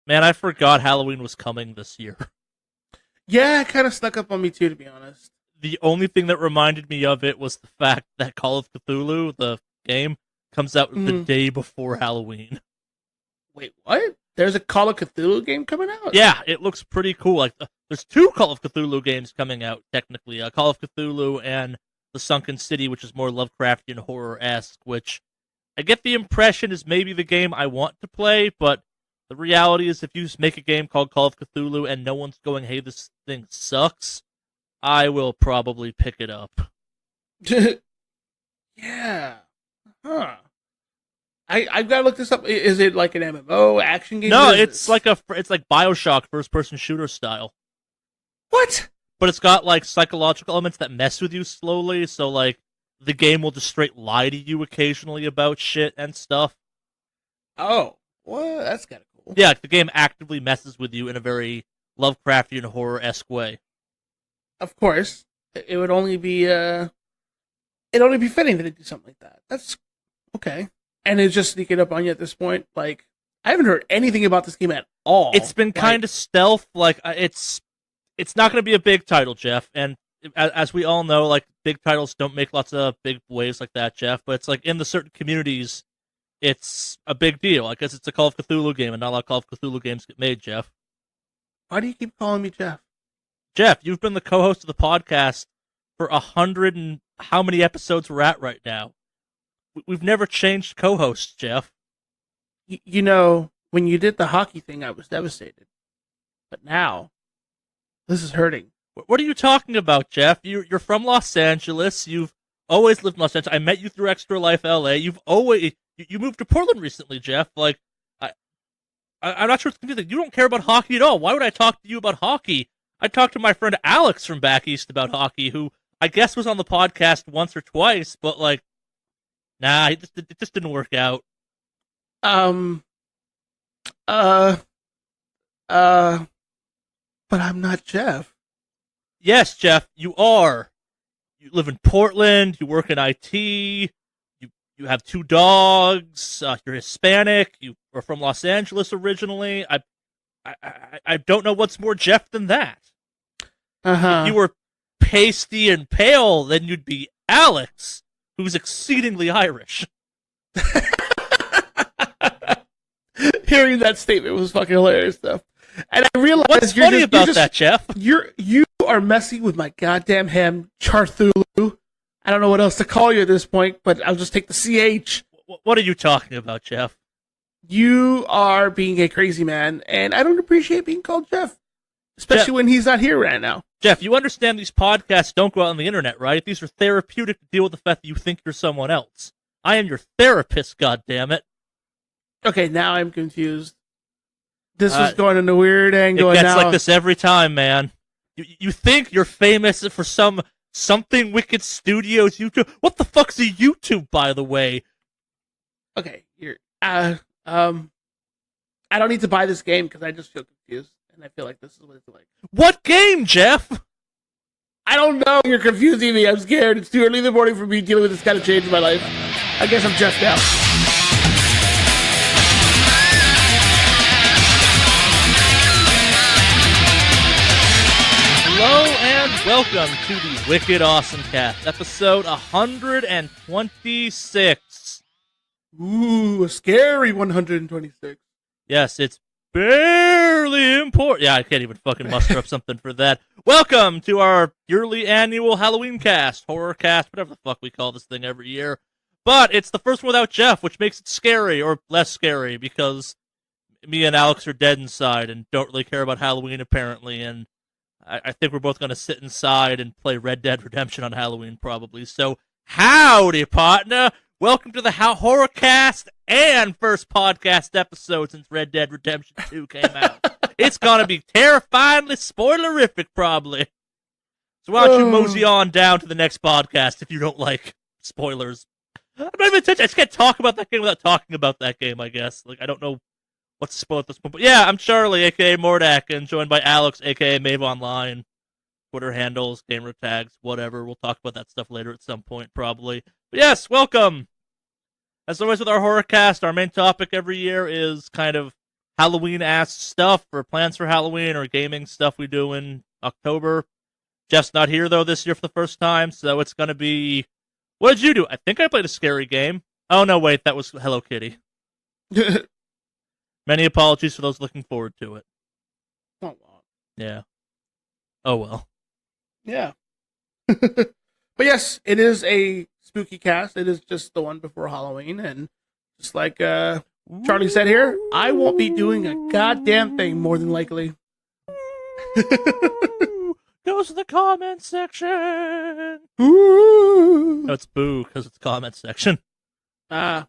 Man, I forgot Halloween was coming this year. Yeah, it kind of snuck up on me too, to be honest. The only thing that reminded me of it was the fact that Call of Cthulhu, the game, comes out the day before Halloween. Wait, what? There's a Call of Cthulhu game coming out? Yeah, it looks pretty cool. Like, there's two Call of Cthulhu games coming out, technically. Call of Cthulhu and The Sunken City, which is more Lovecraftian horror-esque, which I get the impression is maybe the game I want to play, but the reality is if you make a game called Call of Cthulhu and no one's going, hey, this thing sucks, I will probably pick it up. Yeah. Huh. I've got to look this up. Is it like an MMO action game? No, it's like BioShock first-person shooter style. What? But it's got like psychological elements that mess with you slowly, so like the game will just straight lie to you occasionally about shit and stuff. Oh, well, that's kind of cool. Yeah, the game actively messes with you in a very Lovecraftian horror-esque way. Of course, it would only be fitting that it do something like that. That's okay. And it's just sneaking up on you at this point. Like, I haven't heard anything about this game at all. It's been kind of stealth. Like, it's not going to be a big title, Jeff. And as we all know, like, big titles don't make lots of big waves like that, Jeff. But it's like in the certain communities, it's a big deal. I guess it's a Call of Cthulhu game, and not a lot of Call of Cthulhu games get made, Jeff. Why do you keep calling me Jeff? Jeff, you've been the co-host of the podcast for 100 and how many episodes we're at right now? We've never changed co-hosts, Jeff. You know, when you did the hockey thing, I was devastated. But now, this is hurting. What are you talking about, Jeff? You're from Los Angeles. You've always lived in Los Angeles. I met you through Extra Life LA. You moved to Portland recently, Jeff. Like, I'm not sure it's confusing. You don't care about hockey at all. Why would I talk to you about hockey? I talked to my friend Alex from back east about hockey, who I guess was on the podcast once or twice, but like, nah, it just didn't work out. But I'm not Jeff. Yes, Jeff, you are. You live in Portland. You work in IT. You have 2 dogs. You're Hispanic. You are from Los Angeles originally. I don't know what's more Jeff than that. Uh-huh. If you were pasty and pale, then you'd be Alex, who's exceedingly Irish. Hearing that statement was fucking hilarious, though. And I realized what's funny about that, Jeff? You are messing with my goddamn ham, Charthulu. I don't know what else to call you at this point, but I'll just take the CH. What are you talking about, Jeff? You are being a crazy man, and I don't appreciate being called Jeff. Especially when he's not here right now. Jeff, you understand these podcasts don't go out on the internet, right? These are therapeutic to deal with the fact that you think you're someone else. I am your therapist, goddammit. Okay, now I'm confused. This was going in a weird angle. It gets now like this every time, man. You think you're famous for something Wicked Studios YouTube. What the fuck's a YouTube, by the way? Okay, I don't need to buy this game because I just feel confused. And I feel like this is what it's like. What game, Jeff? I don't know. You're confusing me. I'm scared. It's too early in the morning for me dealing with this kind of change in my life. I guess I'm Jeff now. Hello and welcome to the Wicked Awesome Cast, episode 126. Ooh, a scary 126. Yes, it's barely important. Yeah, I can't even fucking muster up something for that. Welcome to our yearly annual Halloween cast, Horrorcast, whatever the fuck we call this thing every year. But it's the first one without Jeff, which makes it scary, or less scary, because me and Alex are dead inside and don't really care about Halloween, apparently, and I think we're both going to sit inside and play Red Dead Redemption on Halloween, probably. So, howdy, partner! Welcome to the Horrorcast and first podcast episode since Red Dead Redemption 2 came out. It's going to be terrifyingly spoilerific, probably. So why don't you mosey on down to the next podcast if you don't like spoilers. I'm not even touching. I just can't talk about that game without talking about that game, I guess. Like, I don't know what to spoil at this point. But yeah, I'm Charlie, a.k.a. Mordak, and joined by Alex, a.k.a. Mave Online. Twitter handles, gamer tags, whatever. We'll talk about that stuff later at some point, probably. But yes, welcome. As always with our Horrorcast, our main topic every year is kind of Halloween-ass stuff or plans for Halloween or gaming stuff we do in October. Jeff's not here, though, this year for the first time, so it's going to be... What did you do? I think I played a scary game. Oh, no, wait, that was Hello Kitty. Many apologies for those looking forward to it. Oh, well. Yeah. Oh, well. Yeah. But yes, it is a spooky cast. It is just the one before Halloween, and just like Charlie said here, I won't be doing a goddamn thing more than likely. Goes to the comment section. Ooh. No, it's boo because it's comment section. Okay.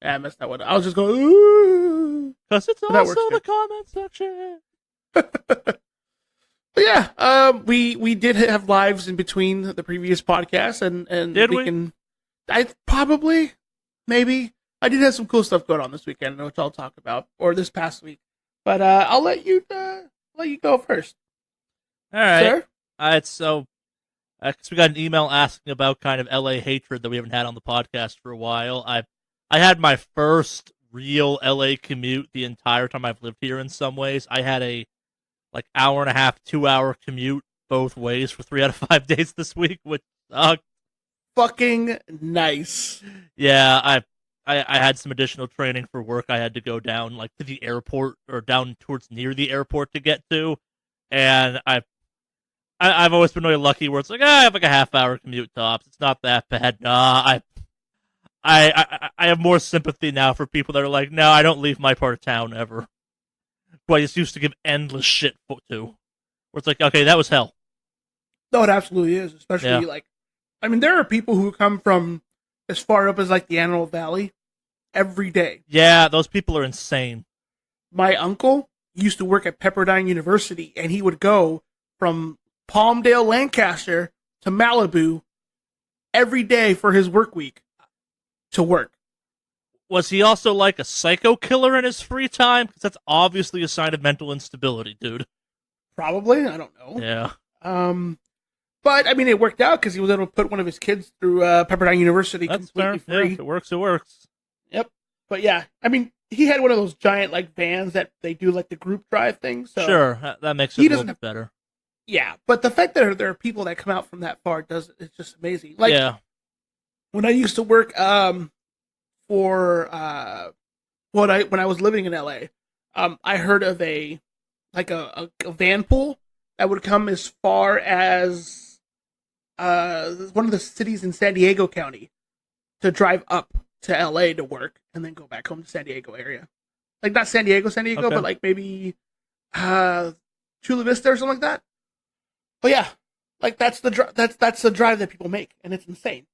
Yeah, I messed that one up. I was just going, ooh. Because it's But also the comment section. But yeah, we did have lives in between the previous podcasts, and Did we? Maybe. I did have some cool stuff going on this weekend, which I'll talk about, or this past week. But I'll let you go first. All right. Sir? It's so, because we got an email asking about kind of LA hatred that we haven't had on the podcast for a while. I had my first real LA commute the entire time I've lived here in some ways. I had a hour and a half, 2 hour commute both ways for 3 out of 5 days this week, which sucked. Fucking nice. Yeah, I had some additional training for work. I had to go down to the airport or down towards near the airport to get to, and I've always been really lucky where it's I have a half hour commute tops. It's not that bad. Nah, I have more sympathy now for people that are like, no, I don't leave my part of town ever. Who I just used to give endless shit to. Where it's okay, that was hell. No, it absolutely is. Especially there are people who come from as far up as the Antelope Valley every day. Yeah, those people are insane. My uncle used to work at Pepperdine University, and he would go from Palmdale, Lancaster to Malibu every day for his work week to work. Was he also a psycho killer in his free time? Because that's obviously a sign of mental instability, dude. Probably. I don't know. Yeah. But, it worked out because he was able to put one of his kids through Pepperdine University that's completely fair. free. Yeah, if it works, it works. Yep. But, yeah. He had one of those giant, vans that they do, the group drive thing. So sure. That makes it a little bit better. Yeah. But the fact that there are people that come out from that far it's just amazing. Yeah. When I used to work when I was living in LA, I heard of a van pool that would come as far as one of the cities in San Diego County to drive up to LA to work and then go back home to San Diego area. Not San Diego, okay. But maybe Chula Vista or something like that. But yeah, that's the drive that people make, and it's insane.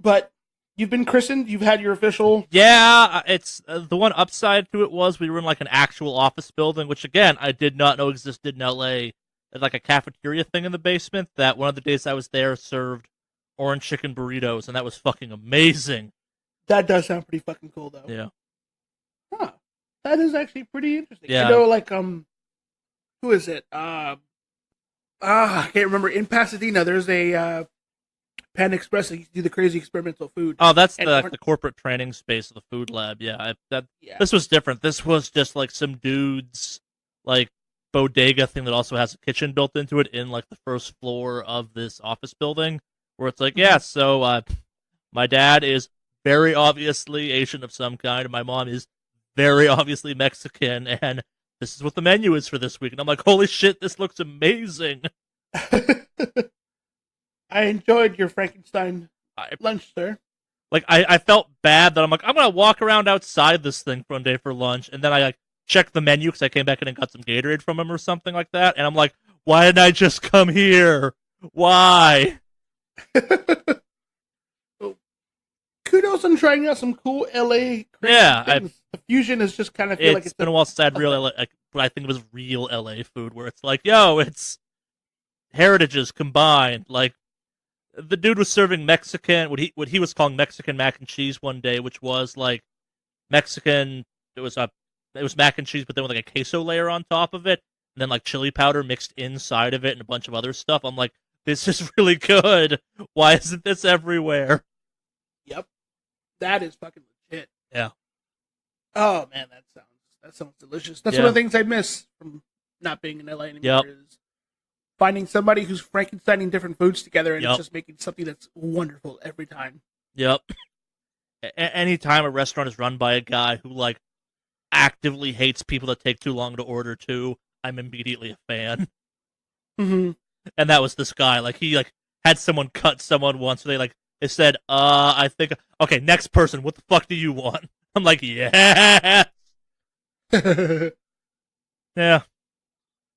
But you've been christened. You've had your official. Yeah, it's the one upside to it was we were in an actual office building, which again I did not know existed in LA. There's a cafeteria thing in the basement that one of the days I was there served orange chicken burritos, and that was fucking amazing. That does sound pretty fucking cool, though. Yeah. Huh. That is actually pretty interesting. Yeah. I know, who is it? I can't remember. In Pasadena, there's a Pan Express that do the crazy experimental food. Oh, that's the corporate training space of the food lab. Yeah, This was different. This was just some dude's bodega thing that also has a kitchen built into it in the first floor of this office building, where it's so my dad is very obviously Asian of some kind, and my mom is very obviously Mexican, and this is what the menu is for this week. And I'm like, holy shit, this looks amazing. I enjoyed your Frankenstein lunch, sir. I felt bad that I'm going to walk around outside this thing for one day for lunch, and then I checked the menu because I came back in and got some Gatorade from him or something like that, and I'm like, why didn't I just come here? Why? Well, kudos on trying out some cool LA things. The fusion is just kind of feel it's been a while since I had real LA, but I think it was real LA food where it's it's heritages combined. The dude was serving Mexican, what he was calling Mexican mac and cheese one day, which was Mexican. It was mac and cheese, but then with a queso layer on top of it, and then chili powder mixed inside of it, and a bunch of other stuff. I'm like, this is really good. Why isn't this everywhere? Yep, that is fucking legit. Yeah. Oh man, that sounds delicious. That's Yeah. one of the things I miss from not being in LA anymore. Yep. Is finding somebody who's Frankensteining different foods together, and Yep. it's just making something that's wonderful every time. Yep. Anytime a restaurant is run by a guy who, like, actively hates people that take too long to order too, I'm immediately a fan. Mm-hmm. And that was this guy. Like, he, like, had someone cut someone once, where they said, I think, okay, next person, what the fuck do you want? I'm like, yeah. Yeah.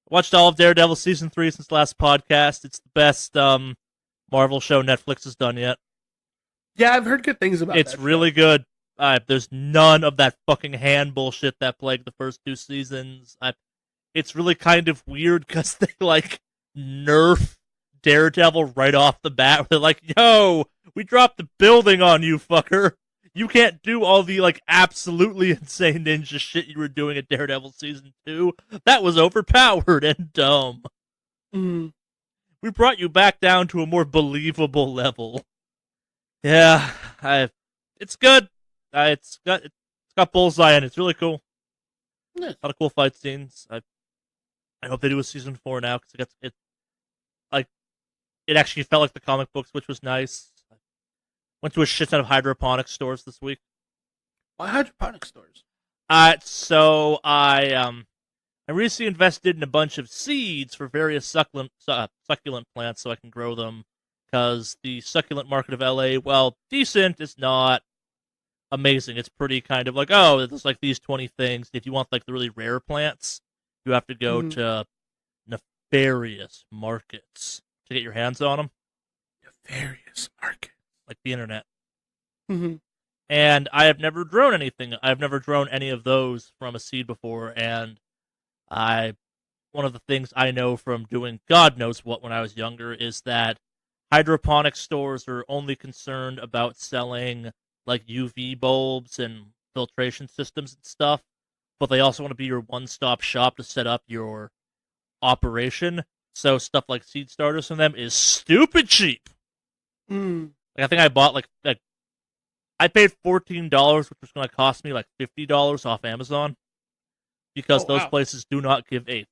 Watched all of Daredevil Season 3 since last podcast. It's the best Marvel show Netflix has done yet. Yeah, I've heard good things about it. It's really good. There's none of that fucking hand bullshit that plagued the first 2 seasons. It's really kind of weird because they, like, nerf Daredevil right off the bat. They're like, yo, we dropped the building on you, fucker. You can't do all the, like, absolutely insane ninja shit you were doing at Daredevil Season 2. That was overpowered and dumb. Mm. We brought you back down to a more believable level. Yeah, it's good. It's got Bullseye in it. It's really cool. Nice. A lot of cool fight scenes. I hope they do a season 4 now because it actually felt like the comic books, which was nice. I went to a shit ton of hydroponic stores this week. Why hydroponic stores? So I recently invested in a bunch of seeds for various succulent plants so I can grow them. Because the succulent market of LA, well, decent, is not amazing. It's pretty kind of like, oh, there's like these 20 things. If you want like the really rare plants, you have to go to nefarious markets to get your hands on them. Nefarious market. Like the internet. Mm-hmm. And I have never grown anything. I've never grown any of those from a seed before. And one of the things I know from doing God knows what when I was younger is that hydroponic stores are only concerned about selling like UV bulbs and filtration systems and stuff, but they also want to be your one-stop shop to set up your operation. So stuff like seed starters from them is stupid cheap. Mm. Like I think I bought like I paid $14, which was going to cost me like $50 off Amazon, because those places do not give a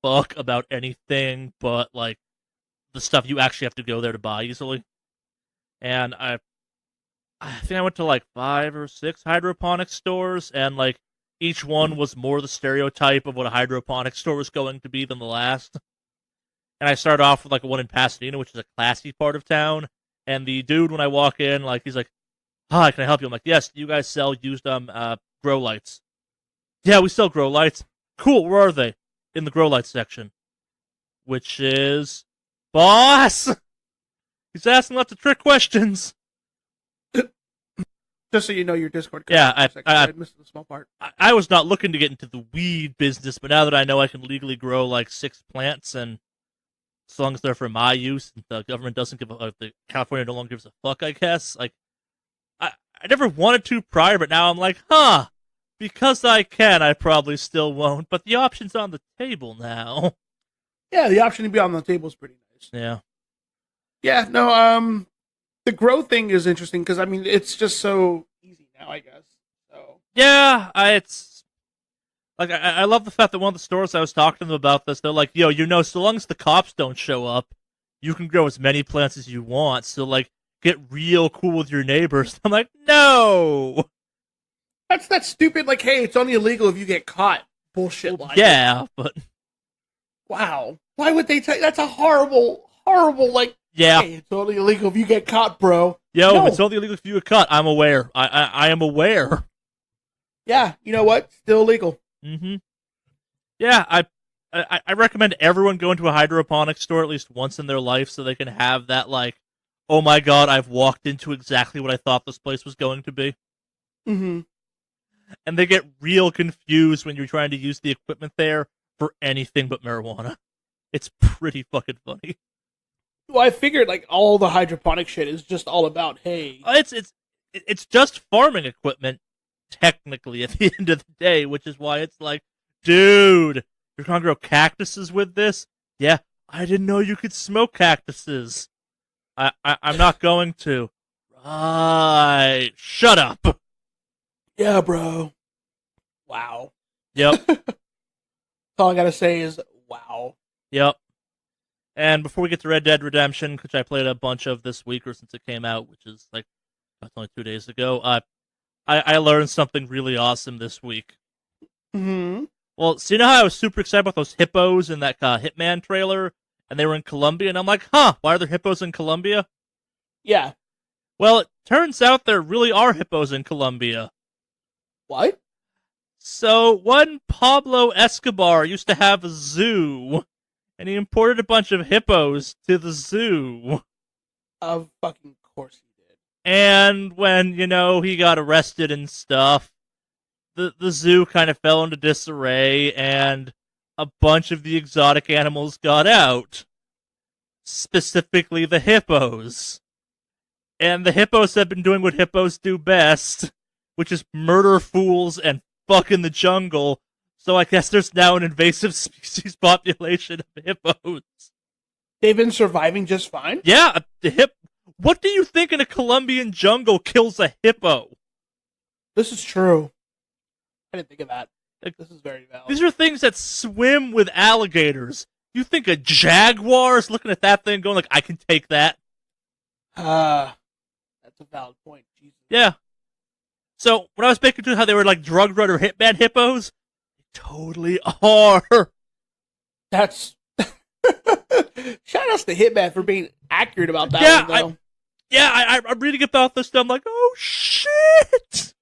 fuck about anything but like the stuff you actually have to go there to buy easily. And I think I went to like 5 or 6 hydroponic stores, and like each one was more the stereotype of what a hydroponic store was going to be than the last. And I started off with like one in Pasadena, which is a classy part of town. And the dude, when I walk in, like he's like, "Hi, can I help you?" I'm like, "Yes, you guys sell used grow lights." "Yeah, we sell grow lights." "Cool, where are they?" "In the grow lights section." Which is, boss! He's asking lots of trick questions. Just so you know, your Discord. Yeah, I missed the small part. I was not looking to get into the weed business, but now that I know I can legally grow like 6 plants, and as long as they're for my use, and the government doesn't give a, the California no longer gives a fuck, I guess. Like, I never wanted to prior, but now I'm like, because I can, I probably still won't. But the option's on the table now. Yeah, the option to be on the table is pretty nice. Yeah. Yeah, no, the grow thing is interesting because, I mean, it's just so easy now, I guess. So Yeah, it's like I love the fact that one of the stores I was talking to them about this, they're like, yo, so long as the cops don't show up, you can grow as many plants as you want. So like, get real cool with your neighbors. I'm like, no. that's that stupid. Like, hey, it's only illegal if you get caught. Bullshit. Well, yeah, but wow, why would they tell you? That's a horrible. Like, yeah, hey, it's only illegal if you get caught, bro. Yo, no. If it's only illegal if you get caught, I'm aware. I am aware. Yeah, you know what? Still illegal. Mm-hmm. Yeah, I recommend everyone go into a hydroponic store at least once in their life so they can have that, like, oh my god, I've walked into exactly what I thought this place was going to be. Mm-hmm. And they get real confused when you're trying to use the equipment there for anything but marijuana. It's pretty fucking funny. Well, I figured like all the hydroponic shit is just all about, hey, it's just farming equipment technically at the end of the day, which is why it's like, dude, you're gonna grow cactuses with this? Yeah, I didn't know you could smoke cactuses. I'm not going to. Right, shut up. Yeah, bro. Wow. Yep. All I gotta say is wow. Yep. And before we get to Red Dead Redemption, which I played a bunch of this week or since it came out, which is like that's only 2 days ago, I learned something really awesome this week. Hmm. Well, so you know how I was super excited about those hippos in that Hitman trailer, and they were in Colombia, and I'm like, huh, why are there hippos in Colombia? Yeah. Well, it turns out there really are hippos in Colombia. What? So, one Pablo Escobar used to have a zoo, and he imported a bunch of hippos to the zoo. Of fucking course he did. And when, he got arrested and stuff, the zoo kind of fell into disarray, and a bunch of the exotic animals got out. Specifically the hippos. And the hippos have been doing what hippos do best, which is murder fools and fuck in the jungle. So I guess there's now an invasive species population of hippos. They've been surviving just fine? Yeah, what do you think in a Colombian jungle kills a hippo? This is true. I didn't think of that. This is very valid. These are things that swim with alligators. You think a jaguar is looking at that thing going like, I can take that? That's a valid point. Jesus. Yeah. So, when I was making to how they were like drug runner hitman hippos, they totally are. That's... Shout outs to Hitman for being accurate about that one, though. I'm reading about this and I'm like, oh shit!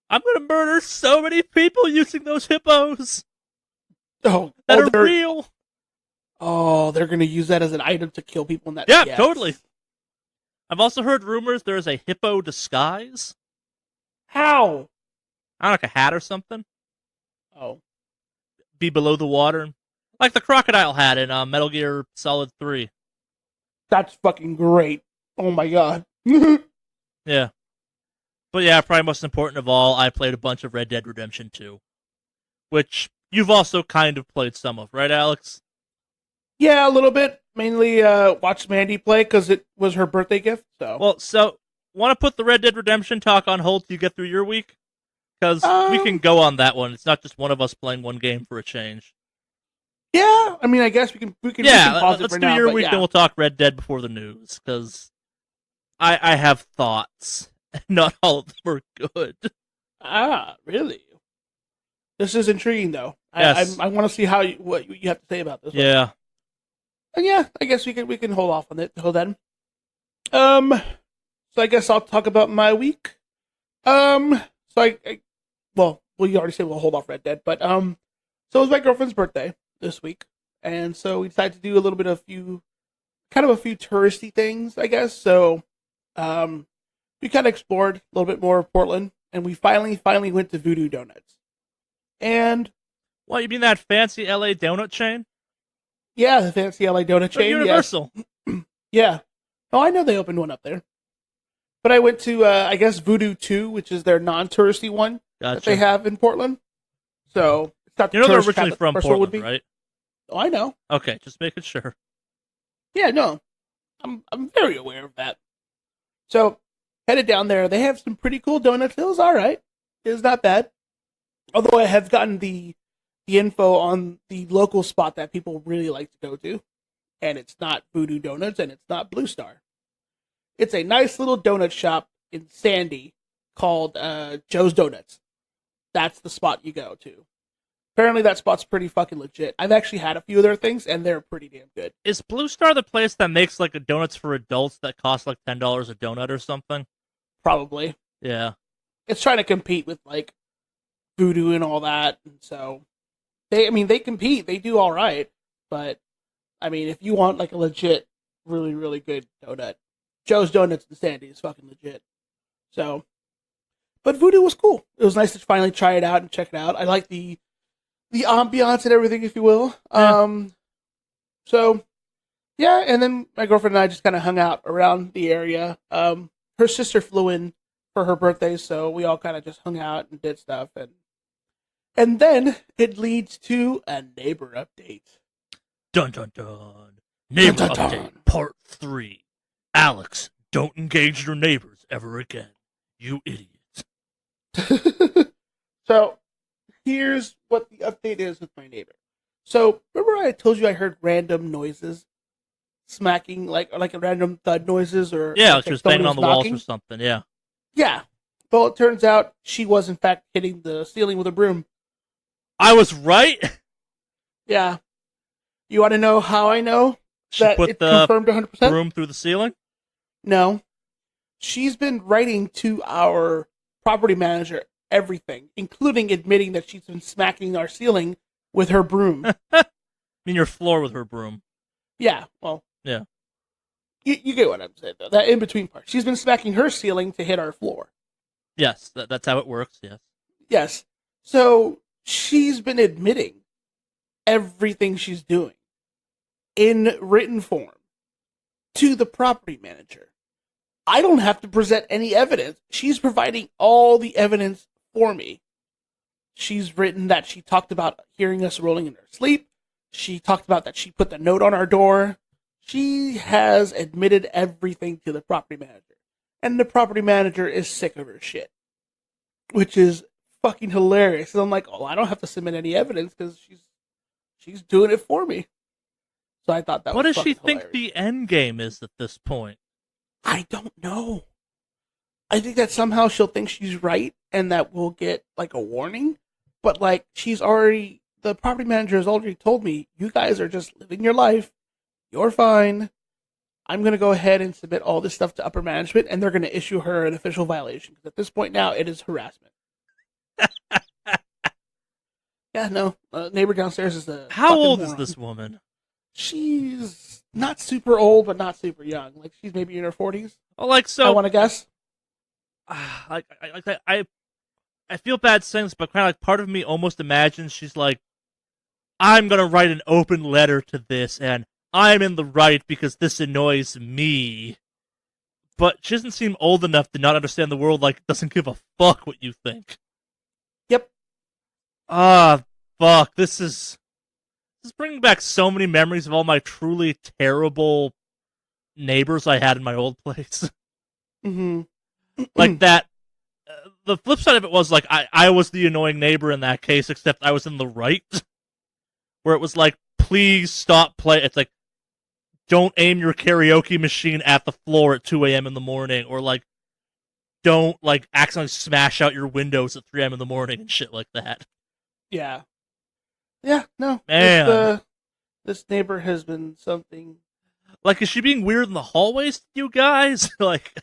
I'm gonna murder so many people using those hippos that are real. Oh, they're gonna use that as an item to kill people in that. Yeah, yes. Totally. I've also heard rumors there is a hippo disguise. How? I don't know, like a hat or something. Oh. Be below the water. Like the crocodile hat in Metal Gear Solid 3. That's fucking great. Oh my god. Yeah. But yeah, probably most important of all, I played a bunch of Red Dead Redemption 2. Which you've also kind of played some of, right, Alex? Yeah, a little bit. Mainly watched Mandy play because it was her birthday gift. So. Well, want to put the Red Dead Redemption talk on hold till you get through your week? Because we can go on that one. It's not just one of us playing one game for a change. Yeah, I mean, I guess we can pause let's it for do now, your week, yeah. then we'll talk Red Dead before the news, because I have thoughts. Not all of them are good. Ah, really? This is intriguing, though. Yes. I want to see what you have to say about this. Yeah. One. And yeah, I guess we can hold off on it till then. So I guess I'll talk about my week. So well, you already said we'll hold off Red Dead, but so it was my girlfriend's birthday this week, and so we decided to do a little bit of a few touristy things, I guess. So, we kind of explored a little bit more of Portland, and we finally went to Voodoo Donuts. And What, you mean that fancy LA donut chain? yeah, the fancy LA donut chain, Universal. Yes. Yeah. Oh, I know they opened one up there. But I went to I guess Voodoo 2, which is their non-touristy one that they have in Portland. So it's not the they're tourist originally trap that from the first one would Portland, be. right? Oh, I know. Okay, just making sure. Yeah, no. I'm very aware of that. So, headed down there. They have some pretty cool donuts. It was alright. It was not bad. Although I have gotten the info on the local spot that people really like to go to. And it's not Voodoo Donuts, and it's not Blue Star. It's a nice little donut shop in Sandy called Joe's Donuts. That's the spot you go to. Apparently that spot's pretty fucking legit. I've actually had a few of their things, and they're pretty damn good. Is Blue Star the place that makes like a donuts for adults that cost like $10 a donut or something? Probably. Yeah. It's trying to compete with like Voodoo and all that, and so they compete. They do all right, but I mean, if you want like a legit, really, really good donut, Joe's Donuts in Sandy is fucking legit. So, but Voodoo was cool. It was nice to finally try it out and check it out. I like the ambiance and everything, if you will. Yeah. So, yeah, and then my girlfriend and I just kind of hung out around the area. Her sister flew in for her birthday, so we all kind of just hung out and did stuff, and then it leads to a neighbor update. Dun dun dun. Neighbor Dun, dun, update dun. part 3. Alex, don't engage your neighbors ever again. You idiot. So, here's what the update is with my neighbor. So, remember I told you I heard random noises? Smacking, like a random thud noises, or like she was banging on the walls or something, yeah. Yeah. Well, it turns out she was, in fact, hitting the ceiling with a broom. I was right? Yeah. You want to know how I know She that put it the confirmed 100%? broom through the ceiling? No. She's been writing to our property manager everything, including admitting that she's been smacking our ceiling with her broom. I mean, your floor with her broom. Yeah, well. Yeah. You get what I'm saying, though. That in-between part. She's been smacking her ceiling to hit our floor. Yes, that's how it works, yes. Yes. So, she's been admitting everything she's doing in written form to the property manager. I don't have to present any evidence. She's providing all the evidence for me. She's written that she talked about hearing us rolling in her sleep. She talked about that she put the note on our door. She has admitted everything to the property manager. And the property manager is sick of her shit. Which is fucking hilarious. And I'm like, oh, I don't have to submit any evidence because she's doing it for me. So I thought that what was does she hilarious. think the end game is at this point? I don't know. I think that somehow she'll think she's right and that we'll get like a warning. But like the property manager has already told me, you guys are just living your life. You're fine. I'm going to go ahead and submit all this stuff to upper management and they're going to issue her an official violation. Because at this point now, it is harassment. Yeah, no. Neighbor downstairs is the. How old moron. is this woman? She's not super old, but not super young. Like, she's maybe in her 40s. Oh, like, so. I want to guess. I feel bad saying this, but kind of like part of me almost imagines she's like, I'm going to write an open letter to this, and I'm in the right because this annoys me. But she doesn't seem old enough to not understand the world, like, doesn't give a fuck what you think. Yep. Fuck, this is bringing back so many memories of all my truly terrible neighbors I had in my old place. Mm-hmm. Like that, the flip side of it was, like, I was the annoying neighbor in that case, except I was in the right. Where it was like, please stop playing. It's like, don't aim your karaoke machine at the floor at 2 a.m. in the morning, or like, don't like accidentally smash out your windows at 3 a.m. in the morning and shit like that. Yeah. Yeah, no. Man. This neighbor has been something. Like, is she being weird in the hallways, you guys? like,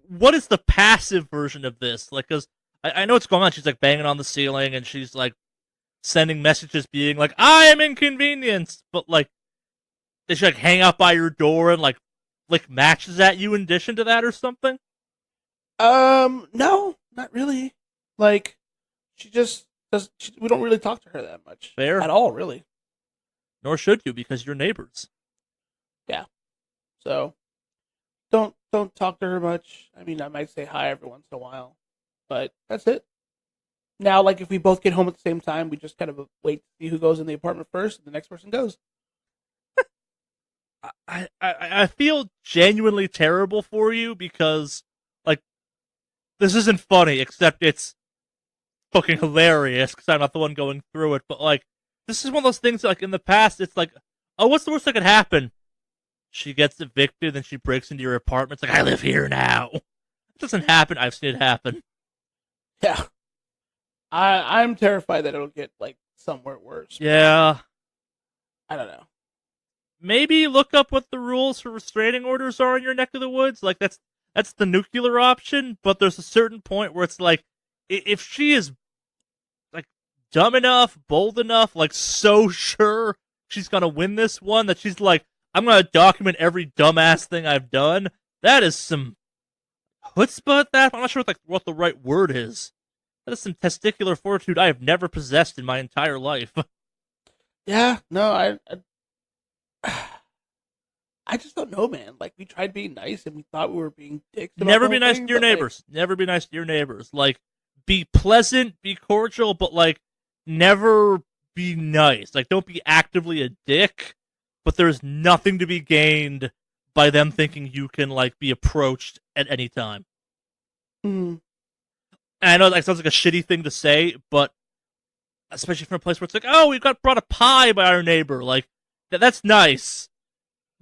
what is the passive version of this? Like, because I know what's going on. She's like banging on the ceiling and she's like sending messages being like, I am inconvenienced. But like, did she like hang out by your door and like flick matches at you in addition to that or something? No, not really. Like, she just does. We don't really talk to her that much. Fair. At all, really. Nor should you, because you're neighbors. Yeah. So, don't talk to her much. I mean, I might say hi every once in a while, but that's it. Now, like, if we both get home at the same time, we just kind of wait to see who goes in the apartment first, and the next person goes. I feel genuinely terrible for you because, like, this isn't funny, except it's fucking hilarious because I'm not the one going through it. But, like, this is one of those things that, like, in the past, it's like, oh, what's the worst that could happen? She gets evicted, then she breaks into your apartment. It's like, I live here now. It doesn't happen. I've seen it happen. Yeah. I'm terrified that it'll get, like, somewhere worse. Yeah. I don't know. Maybe look up what the rules for restraining orders are in your neck of the woods. Like, that's the nuclear option, but there's a certain point where it's like, if she is, like, dumb enough, bold enough, like, so sure she's gonna win this one that she's like, I'm gonna document every dumbass thing I've done, that is some chutzpah at that. I'm not sure what the right word is. That is some testicular fortitude I have never possessed in my entire life. Yeah, no, I just don't know, man. Like, we tried being nice and we thought we were being dicks. Never be nice to your neighbors. Never be nice to your neighbors. Like, be pleasant, be cordial, but, like, never be nice. Like, don't be actively a dick, but there's nothing to be gained by them thinking you can, like, be approached at any time. Mm. And I know that sounds like a shitty thing to say, but especially from a place where it's like, oh, we got brought a pie by our neighbor. Like, that's nice.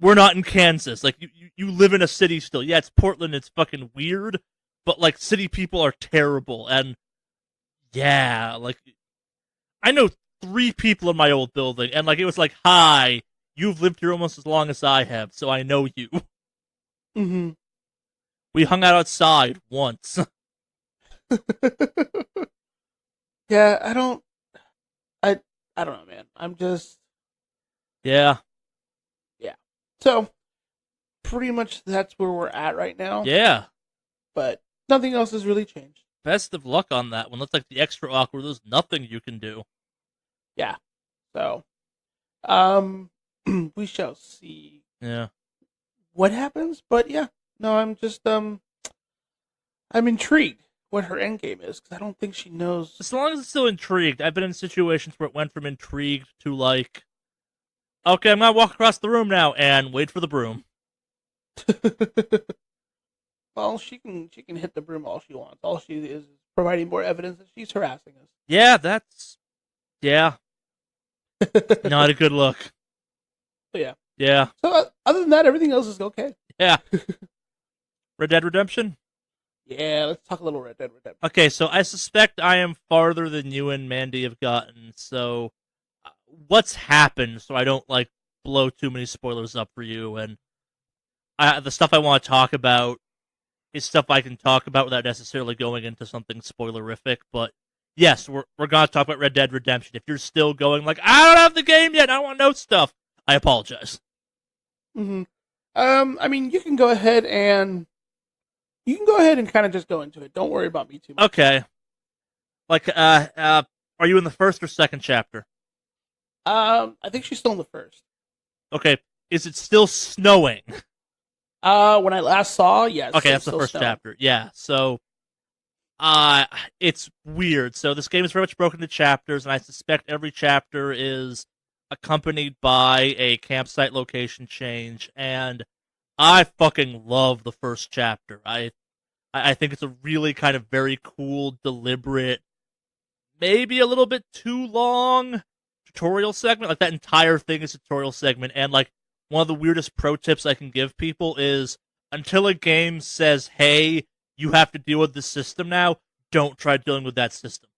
We're not in Kansas. Like, you live in a city still. Yeah, it's Portland. It's fucking weird. But, like, city people are terrible. And, yeah, like, I know 3 people in my old building. And, like, it was like, hi, you've lived here almost as long as I have, so I know you. Mm-hmm. We hung out outside once. Yeah, I don't know, man. I'm just... Yeah. Yeah. So, pretty much that's where we're at right now. Yeah. But nothing else has really changed. Best of luck on that one. That's like the extra awkward. There's nothing you can do. Yeah. So, we shall see. Yeah. What happens? But yeah, no, I'm just I'm intrigued what her end game is because I don't think she knows. As long as it's still intrigued. I've been in situations where it went from intrigued to like, okay, I'm gonna walk across the room now and wait for the broom. Well, she can hit the broom all she wants. All she is providing more evidence that she's harassing us. Yeah, not a good look. Yeah. Yeah. So other than that, everything else is okay. Yeah. Red Dead Redemption? Yeah, let's talk a little Red Dead Redemption. Okay, so I suspect I am farther than you and Mandy have gotten, so what's happened so I don't, like, blow too many spoilers up for you, and the stuff I want to talk about is stuff I can talk about without necessarily going into something spoilerific, but yes, we're going to talk about Red Dead Redemption. If you're still going like, I don't have the game yet, I want to know stuff, I apologize. Mm-hmm. I mean, you can go ahead and kind of just go into it. Don't worry about me too much. Okay. Like, are you in the first or second chapter? I think she's still in the first. Okay. Is it still snowing? When I last saw, yes. Okay, that's the first chapter. Yeah. So, it's weird. So this game is very much broken into chapters, and I suspect every chapter is accompanied by a campsite location change, and I fucking love the first chapter. I think it's a really kind of very cool, deliberate, maybe a little bit too long tutorial segment. Like, that entire thing is a tutorial segment, and, like, one of the weirdest pro tips I can give people is, until a game says, hey, you have to deal with this system now, don't try dealing with that system.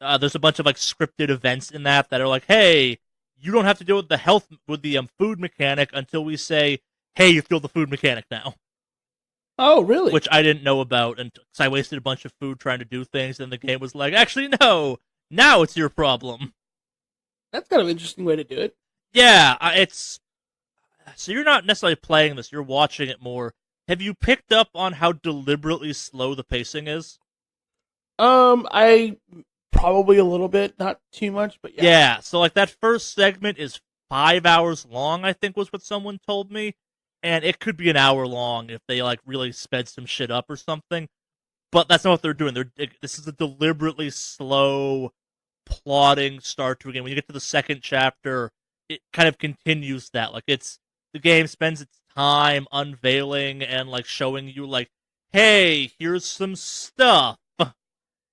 There's a bunch of, like, scripted events in that are like, hey, you don't have to deal with the food mechanic until we say, hey, you feel the food mechanic now. Oh, really? Which I didn't know about, and because I wasted a bunch of food trying to do things, and the game was like, actually, no, now it's your problem. That's kind of an interesting way to do it. Yeah, it's... So you're not necessarily playing this, you're watching it more. Have you picked up on how deliberately slow the pacing is? I probably a little bit, not too much, but yeah. Yeah, so like that first segment is 5 hours long, I think was what someone told me. And it could be an hour long if they like really sped some shit up or something. But that's not what they're doing. This is a deliberately slow, plodding start to a game. When you get to the second chapter, it kind of continues that. Like the game spends its time unveiling and like showing you like, hey, here's some stuff.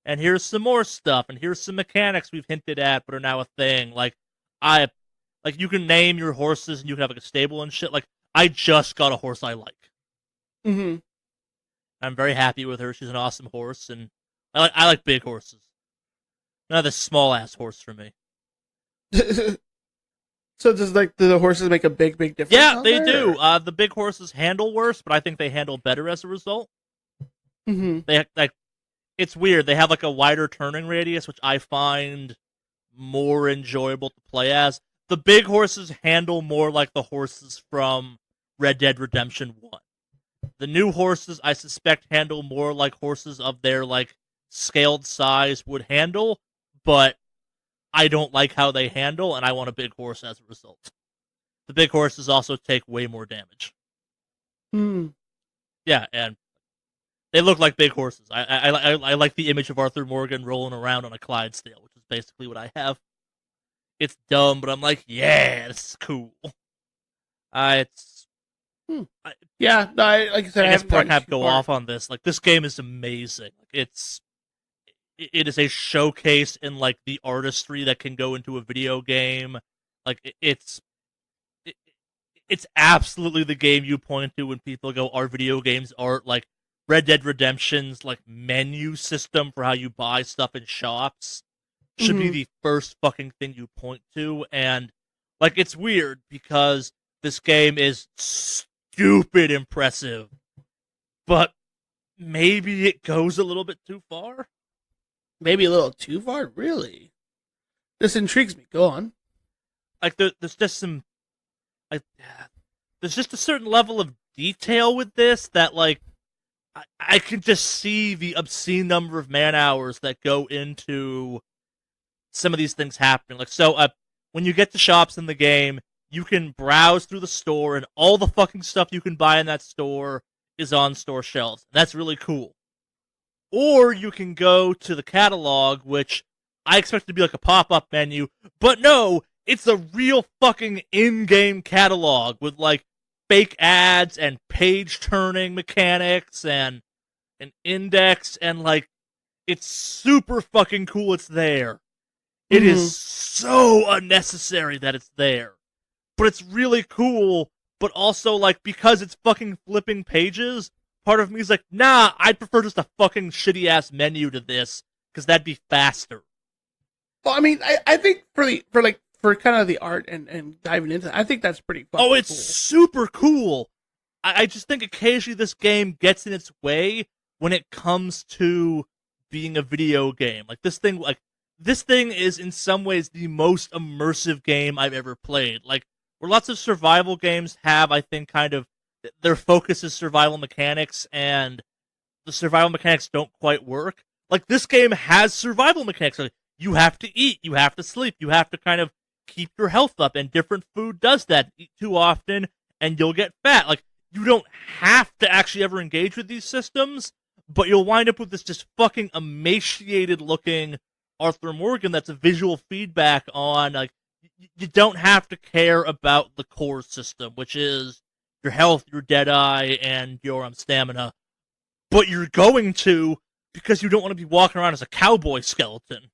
And here's some more stuff, and here's some mechanics we've hinted at but are now a thing. Like you can name your horses and you can have like a stable and shit. Like, I just got a horse I like. Mm-hmm. I'm very happy with her. She's an awesome horse, and I like big horses. Not this small ass horse for me. So does like the horses make a big difference? Yeah, they there, do. The big horses handle worse, but I think they handle better as a result. Mm-hmm. They like. It's weird. They have like a wider turning radius, which I find more enjoyable to play as. The big horses handle more like the horses from Red Dead Redemption 1. The new horses, I suspect, handle more like horses of their like scaled size would handle, but I don't like how they handle, and I want a big horse as a result. The big horses also take way more damage. Hmm. Yeah, and they look like big horses. I like the image of Arthur Morgan rolling around on a Clydesdale, which is basically what I have. It's dumb, but I'm like, yeah, this is cool. It's... Yeah, no, like I said, I guess before I have to go far. off on this, like, this game is amazing. It's it is a showcase in like the artistry that can go into a video game. Like it, it's absolutely the game you point to when people go, "Are video games art?" Like Red Dead Redemption's like menu system for how you buy stuff in shops should be the first fucking thing you point to. And like it's weird because this game is stupid impressive, but maybe it goes a little bit too far. Maybe a little too far, really. This intrigues me. Go on. Like there's just some, like, there's just a certain level of detail with this that like I can just see the obscene number of man hours that go into some of these things happening. Like so, when you get to shops in the game, you can browse through the store, and all the fucking stuff you can buy in that store is on store shelves. That's really cool. Or you can go to the catalog, which I expect to be like a pop-up menu, but no, it's a real fucking in-game catalog with like fake ads and page-turning mechanics and an index, and like it's super fucking cool it's there. It is so unnecessary that it's there. But it's really cool, but also like because it's fucking flipping pages, part of me is like, nah, I'd prefer just a fucking shitty-ass menu to this, because that'd be faster. Well, I mean, I think for kind of the art and diving into it, I think that's pretty fucking Oh, it's cool. super cool. I just think occasionally this game gets in its way when it comes to being a video game. Like this thing is in some ways the most immersive game I've ever played. Like where lots of survival games have, I think, kind of their focus is survival mechanics, and the survival mechanics don't quite work. Like this game has survival mechanics. Like, you have to eat, you have to sleep, you have to kind of keep your health up, and different food does that. Eat too often and you'll get fat. Like you don't have to actually ever engage with these systems, but you'll wind up with this just fucking emaciated looking Arthur Morgan that's a visual feedback on, like, you don't have to care about the core system, which is your health, your Deadeye, and your stamina. But you're going to, because you don't want to be walking around as a cowboy skeleton,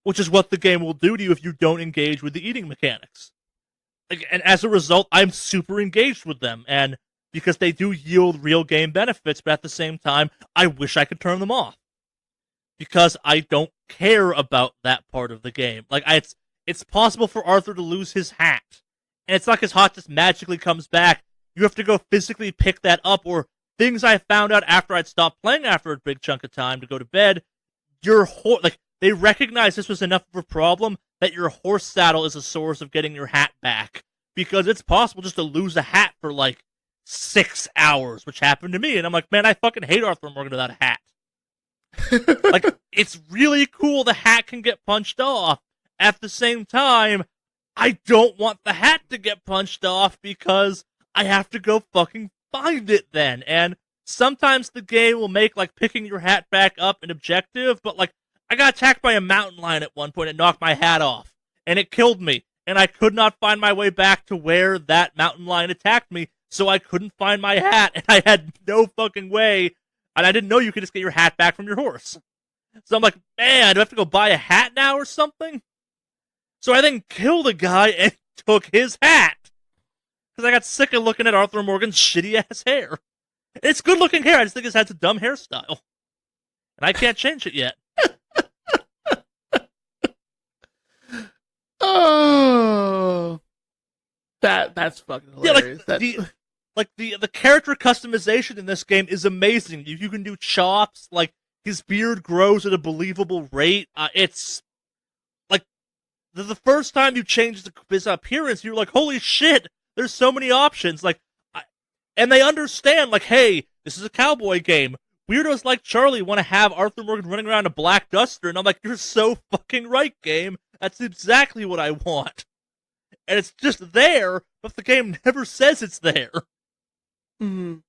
which is what the game will do to you if you don't engage with the eating mechanics. Like, and as a result, I'm super engaged with them, and because they do yield real game benefits, but at the same time, I wish I could turn them off. Because I don't care about that part of the game. Like, it's possible for Arthur to lose his hat, and it's like his hat just magically comes back. You have to go physically pick that up, or things I found out after I'd stopped playing after a big chunk of time to go to bed. They recognized this was enough of a problem that your horse saddle is a source of getting your hat back, because it's possible just to lose a hat for like 6 hours, which happened to me, and I'm like, man, I fucking hate Arthur Morgan without a hat. Like, it's really cool the hat can get punched off. At the same time, I don't want the hat to get punched off because I have to go fucking find it then. And sometimes the game will make, like, picking your hat back up an objective, but, like, I got attacked by a mountain lion at one point and knocked my hat off, and it killed me, and I could not find my way back to where that mountain lion attacked me, so I couldn't find my hat, and I had no fucking way, and I didn't know you could just get your hat back from your horse. So I'm like, man, do I have to go buy a hat now or something? So I then killed a guy and took his hat, because I got sick of looking at Arthur Morgan's shitty-ass hair. It's good-looking hair, I just think his hat's a dumb hairstyle. And I can't change it yet. Oh, that's fucking hilarious. Yeah, the character customization in this game is amazing. You can do chops, like his beard grows at a believable rate. It's like the first time you change his appearance, you're like, holy shit! There's so many options. Like, and they understand, like, hey, this is a cowboy game. Weirdos like Charlie want to have Arthur Morgan running around a black duster, and I'm like, you're so fucking right, game. That's exactly what I want. And it's just there, but the game never says it's there. Mm-hmm.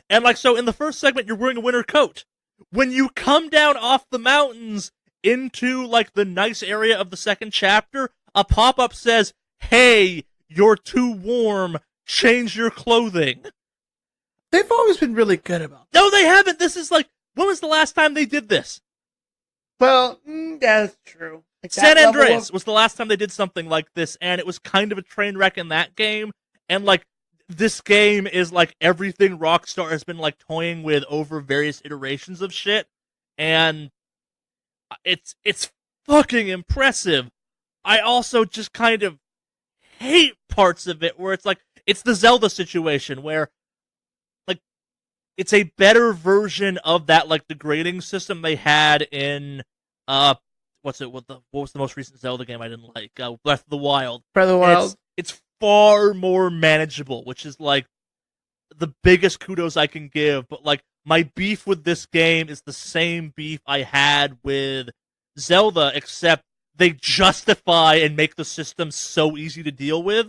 And, like, so in the first segment, you're wearing a winter coat. When you come down off the mountains into, like, the nice area of the second chapter, a pop-up says, hey, you're too warm, change your clothing. They've always been really good about that. No, they haven't. This is like, when was the last time they did this? Well, yeah, that's true. Like San Andreas was the last time they did something like this, and it was kind of a train wreck in that game. And like this game is like everything Rockstar has been like toying with over various iterations of shit, and it's fucking impressive. I also just kind of hate parts of it where it's like it's the Zelda situation where like it's a better version of that like degrading system they had in what was the most recent Zelda game I didn't like? Breath of the Wild. Breath of the Wild. It's far more manageable, which is like the biggest kudos I can give. But like my beef with this game is the same beef I had with Zelda, except they justify and make the system so easy to deal with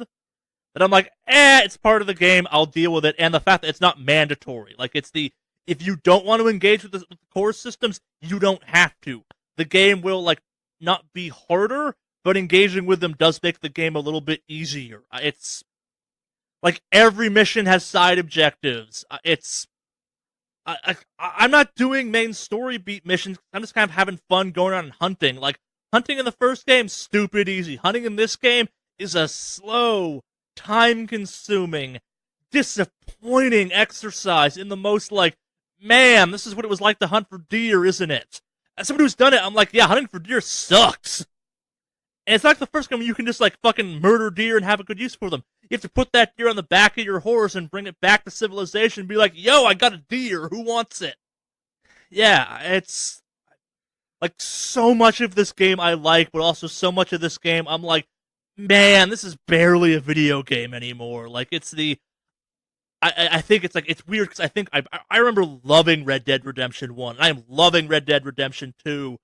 that I'm like, it's part of the game, I'll deal with it. And the fact that it's not mandatory. Like if you don't want to engage with the core systems, you don't have to. The game will like not be harder, but engaging with them does make the game a little bit easier. It's like every mission has side objectives. I'm not doing main story beat missions. I'm just kind of having fun going around and hunting. Like hunting in the first game, stupid easy. Hunting in this game is a slow, time-consuming, disappointing exercise in the most like, man, this is what it was like to hunt for deer, isn't it? As somebody who's done it, I'm like, yeah, hunting for deer sucks. And it's not like the first game where you can just like fucking murder deer and have a good use for them. You have to put that deer on the back of your horse and bring it back to civilization and be like, yo, I got a deer, who wants it? Yeah, it's like so much of this game I like, but also so much of this game I'm like, man, this is barely a video game anymore. Like it's I think it's like it's weird because I think I remember loving Red Dead Redemption 1. I am loving Red Dead Redemption 2.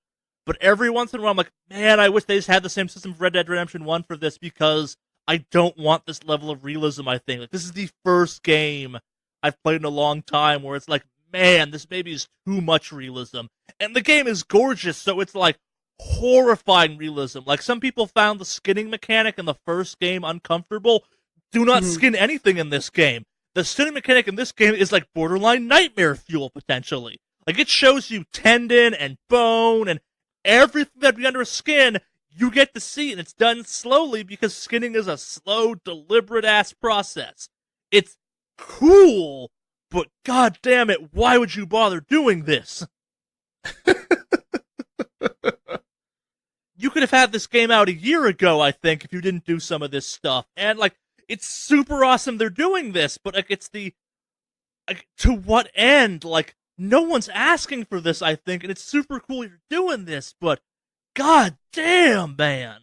But every once in a while I'm like, man, I wish they just had the same system of Red Dead Redemption 1 for this because I don't want this level of realism, I think. Like this is the first game I've played in a long time where it's like, man, this maybe is too much realism. And the game is gorgeous, so it's like horrifying realism. Like some people found the skinning mechanic in the first game uncomfortable. Do not skin anything in this game. The skinning mechanic in this game is like borderline nightmare fuel, potentially. Like, it shows you tendon and bone and everything that'd be under a skin, you get to see, and it's done slowly because skinning is a slow, deliberate-ass process. It's cool, but god damn it, why would you bother doing this? You could have had this game out a year ago, I think, if you didn't do some of this stuff. And, like, it's super awesome they're doing this, but, like, it's the... Like, to what end? Like, no one's asking for this, I think, and it's super cool you're doing this, but... God damn, man.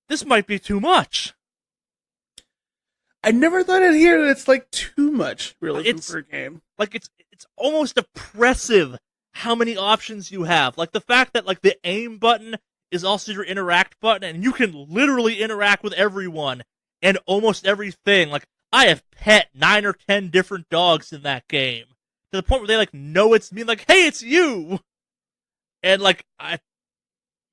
This might be too much. I never thought I'd hear that it's, like, too much, really, for a game. Like, it's almost oppressive how many options you have. Like, the fact that, like, the aim button is also your interact button, and you can literally interact with everyone and almost everything. Like, I have pet 9 or 10 different dogs in that game. To the point where they, like, know it's me, like, hey, it's you! And, like,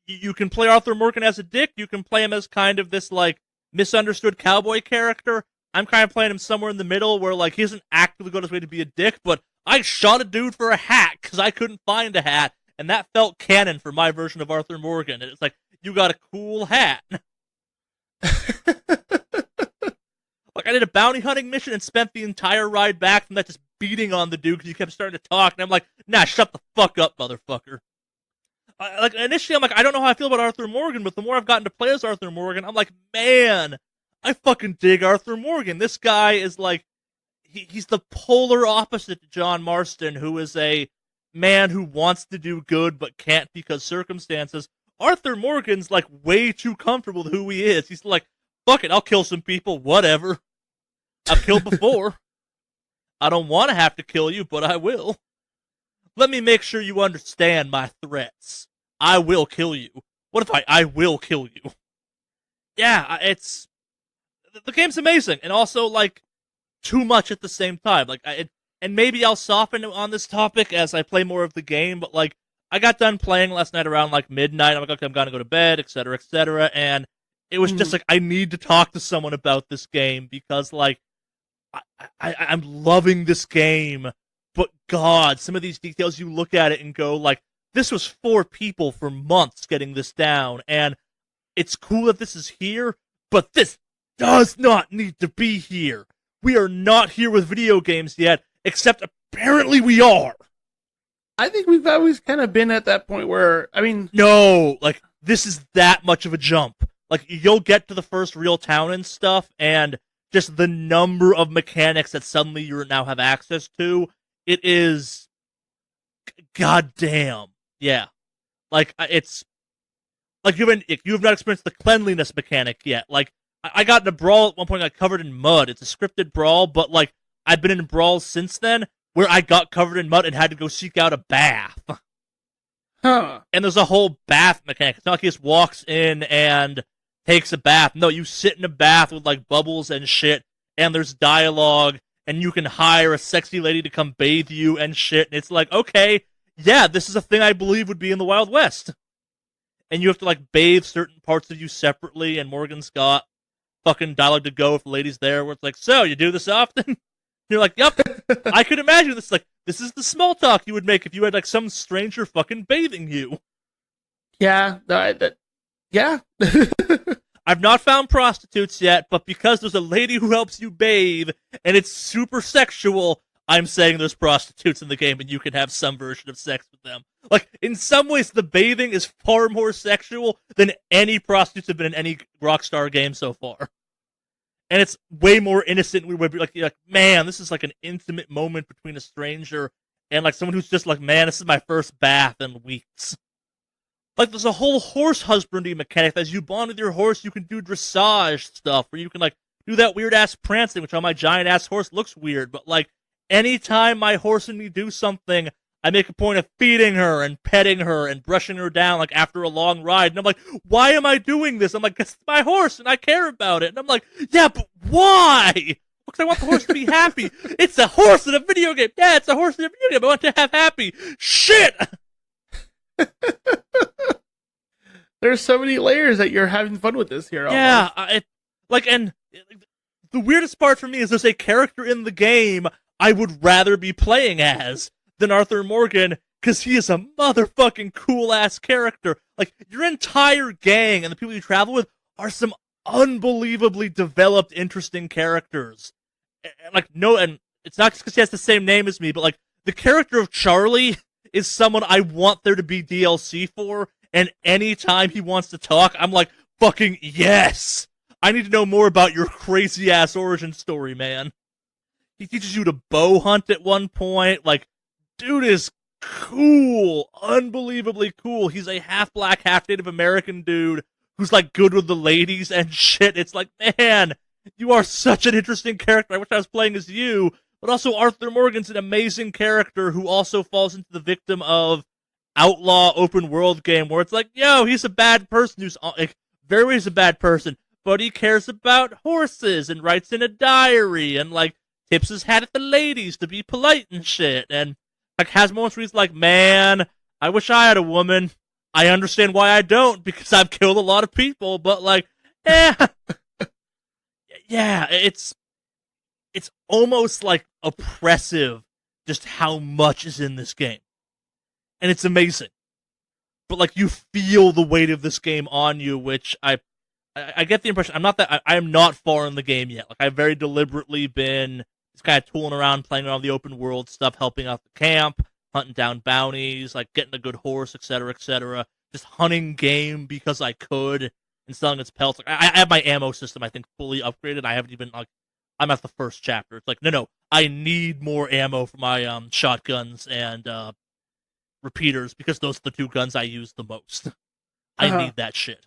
you can play Arthur Morgan as a dick, you can play him as kind of this, like, misunderstood cowboy character. I'm kind of playing him somewhere in the middle where, like, he doesn't actively go his way to be a dick, but I shot a dude for a hat because I couldn't find a hat, and that felt canon for my version of Arthur Morgan. And it's like, you got a cool hat. Like, I did a bounty hunting mission and spent the entire ride back from that just beating on the dude because he kept starting to talk, and I'm like, nah, shut the fuck up, motherfucker. Like, initially, I'm like, I don't know how I feel about Arthur Morgan, but the more I've gotten to play as Arthur Morgan, I'm like, man, I fucking dig Arthur Morgan. This guy is like, he's the polar opposite to John Marston, who is a man who wants to do good but can't because circumstances. Arthur Morgan's like way too comfortable with who he is. He's like, fuck it, I'll kill some people, whatever. I've killed before. I don't want to have to kill you, but I will. Let me make sure you understand my threats. I will kill you. What if I will kill you? Yeah, it's... The game's amazing, and also, like, too much at the same time. Like, and maybe I'll soften on this topic as I play more of the game, but, like, I got done playing last night around, like, midnight. I'm like, okay, I'm gonna go to bed, etc., and it was just like, I need to talk to someone about this game, because, like, I'm loving this game, but God, some of these details, you look at it and go, like, this was 4 people for months getting this down, and it's cool that this is here, but this does not need to be here. We are not here with video games yet, except apparently we are. I think we've always kind of been at that point where, No, like, this is that much of a jump. Like, you'll get to the first real town and stuff, and just the number of mechanics that suddenly you now have access to, it is goddamn. Yeah. Like, it's like you have not experienced the cleanliness mechanic yet. Like, I got in a brawl at one point, I got covered in mud. It's a scripted brawl, but like, I've been in brawls since then where I got covered in mud and had to go seek out a bath. Huh. And there's a whole bath mechanic. It's not like he just walks in and takes a bath. No, you sit in a bath with like bubbles and shit, and there's dialogue, and you can hire a sexy lady to come bathe you and shit. And it's like, okay, yeah, this is a thing I believe would be in the Wild West. And you have to like bathe certain parts of you separately, and Morgan's got fucking dialogue to go if the lady's there, where it's like, so, you do this often? You're like, yep, I could imagine this. Like, this is the small talk you would make if you had like some stranger fucking bathing you. Yeah, yeah. I've not found prostitutes yet, but because there's a lady who helps you bathe, and it's super sexual, I'm saying there's prostitutes in the game, and you can have some version of sex with them. Like, in some ways, the bathing is far more sexual than any prostitutes have been in any Rockstar game so far. And it's way more innocent. We would be like, man, this is like an intimate moment between a stranger and like someone who's just like, man, this is my first bath in weeks. Like, there's a whole horse husbandry mechanic. As you bond with your horse, you can do dressage stuff, where you can like do that weird ass prancing, which on my giant ass horse looks weird. But like, anytime my horse and me do something, I make a point of feeding her and petting her and brushing her down, like, after a long ride. And I'm like, why am I doing this? I'm like, it's my horse and I care about it. And I'm like, yeah, but why? Because I want the horse to be happy. It's a horse in a video game. Yeah, it's a horse in a video game. I want to have happy. Shit! There's so many layers that you're having fun with this here. Yeah, and the weirdest part for me is there's a character in the game I would rather be playing as than Arthur Morgan, because he is a motherfucking cool-ass character. Like, your entire gang and the people you travel with are some unbelievably developed, interesting characters. And it's not just because he has the same name as me, but, like, the character of Charlie is someone I want there to be DLC for, and anytime he wants to talk, I'm like, fucking yes! I need to know more about your crazy-ass origin story, man. He teaches you to bow hunt at one point, like, dude is cool, unbelievably cool. He's a half-black, half-Native American dude who's, like, good with the ladies and shit. It's like, man, you are such an interesting character. I wish I was playing as you. But also, Arthur Morgan's an amazing character who also falls into the victim of outlaw open-world game, where it's like, yo, he's a bad person who's, like, he's a bad person, but he cares about horses and writes in a diary and, like, tips his hat at the ladies to be polite and shit, and like, has moments where he's like, man, I wish I had a woman. I understand why I don't, because I've killed a lot of people, but like, yeah, it's almost like oppressive just how much is in this game. And it's amazing. But like, you feel the weight of this game on you, which I get the impression, I am not far in the game yet. Like, I've very deliberately been just kind of tooling around, playing around the open world stuff, helping out the camp, hunting down bounties, like getting a good horse, etc., etc. Just hunting game because I could, and selling its pelts. Like, I have my ammo system, I think, fully upgraded. I haven't even, like, I'm at the first chapter. It's like, no, I need more ammo for my shotguns and repeaters, because those are the 2 guns I use the most. I need that shit.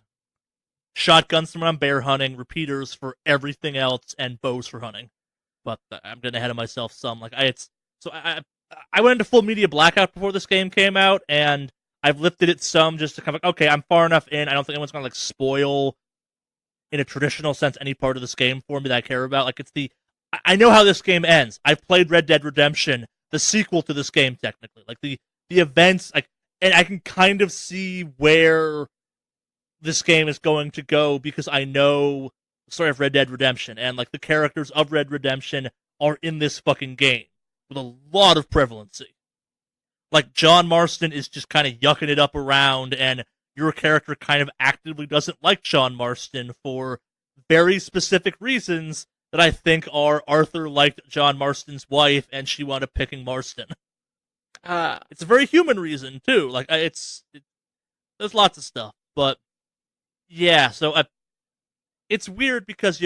Shotguns for when I'm bear hunting, repeaters for everything else, and bows for hunting. But I'm getting ahead of myself some. Like, I went into full media blackout before this game came out, and I've lifted it some just to kind of like, okay, I'm far enough in. I don't think anyone's gonna like spoil, in a traditional sense, any part of this game for me that I care about. Like, I know how this game ends. I've played Red Dead Redemption, the sequel to this game, technically. Like, the events, like, and I can kind of see where this game is going to go, because I know the story of Red Dead Redemption, and like, the characters of Red Redemption are in this fucking game with a lot of prevalency. like John Marston is just kind of yucking it up around, and your character kind of actively doesn't like John Marston for very specific reasons that I think are Arthur liked John Marston's wife and she wound up picking Marston. It's a very human reason too. Like there's lots of stuff, but yeah. So it's weird because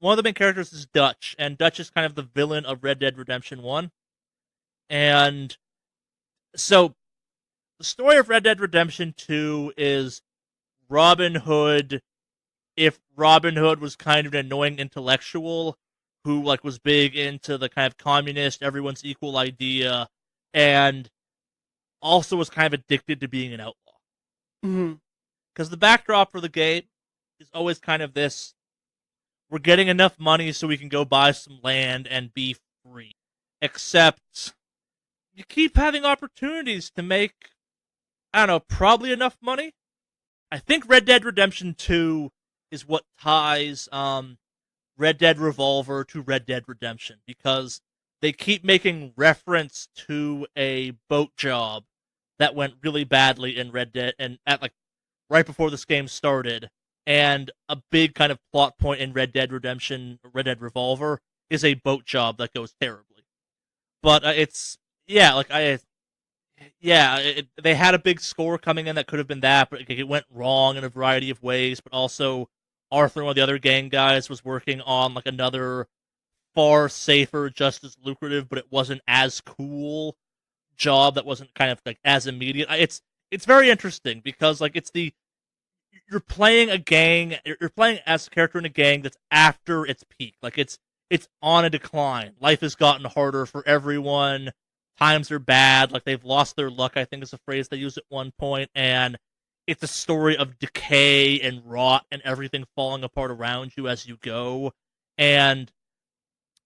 one of the main characters is Dutch, and Dutch is kind of the villain of Red Dead Redemption 1. And so the story of Red Dead Redemption 2 is Robin Hood, if Robin Hood was kind of an annoying intellectual who like was big into the kind of communist, everyone's equal idea, and also was kind of addicted to being an outlaw. Because the backdrop for the game is always kind of this: we're getting enough money so we can go buy some land and be free. Except you keep having opportunities to make, I don't know, probably enough money. I think Red Dead Redemption 2 is what ties Red Dead Revolver to Red Dead Redemption, because they keep making reference to a boat job that went really badly in Red Dead, and at like right before this game started. And a big kind of plot point in Red Dead Redemption, Red Dead Revolver, is a boat job that goes terribly. But they had a big score coming in that could have been that, but it went wrong in a variety of ways. But also, Arthur, one of the other gang guys, was working on like another far safer, just as lucrative, but it wasn't as cool job that wasn't kind of like as immediate. It's very interesting because like you're playing you're playing as a character in a gang that's after its peak. Like it's on a decline. Life has gotten harder for everyone. Times are bad. Like they've lost their luck, I think is a phrase they use at one point. And it's a story of decay and rot and everything falling apart around you as you go. And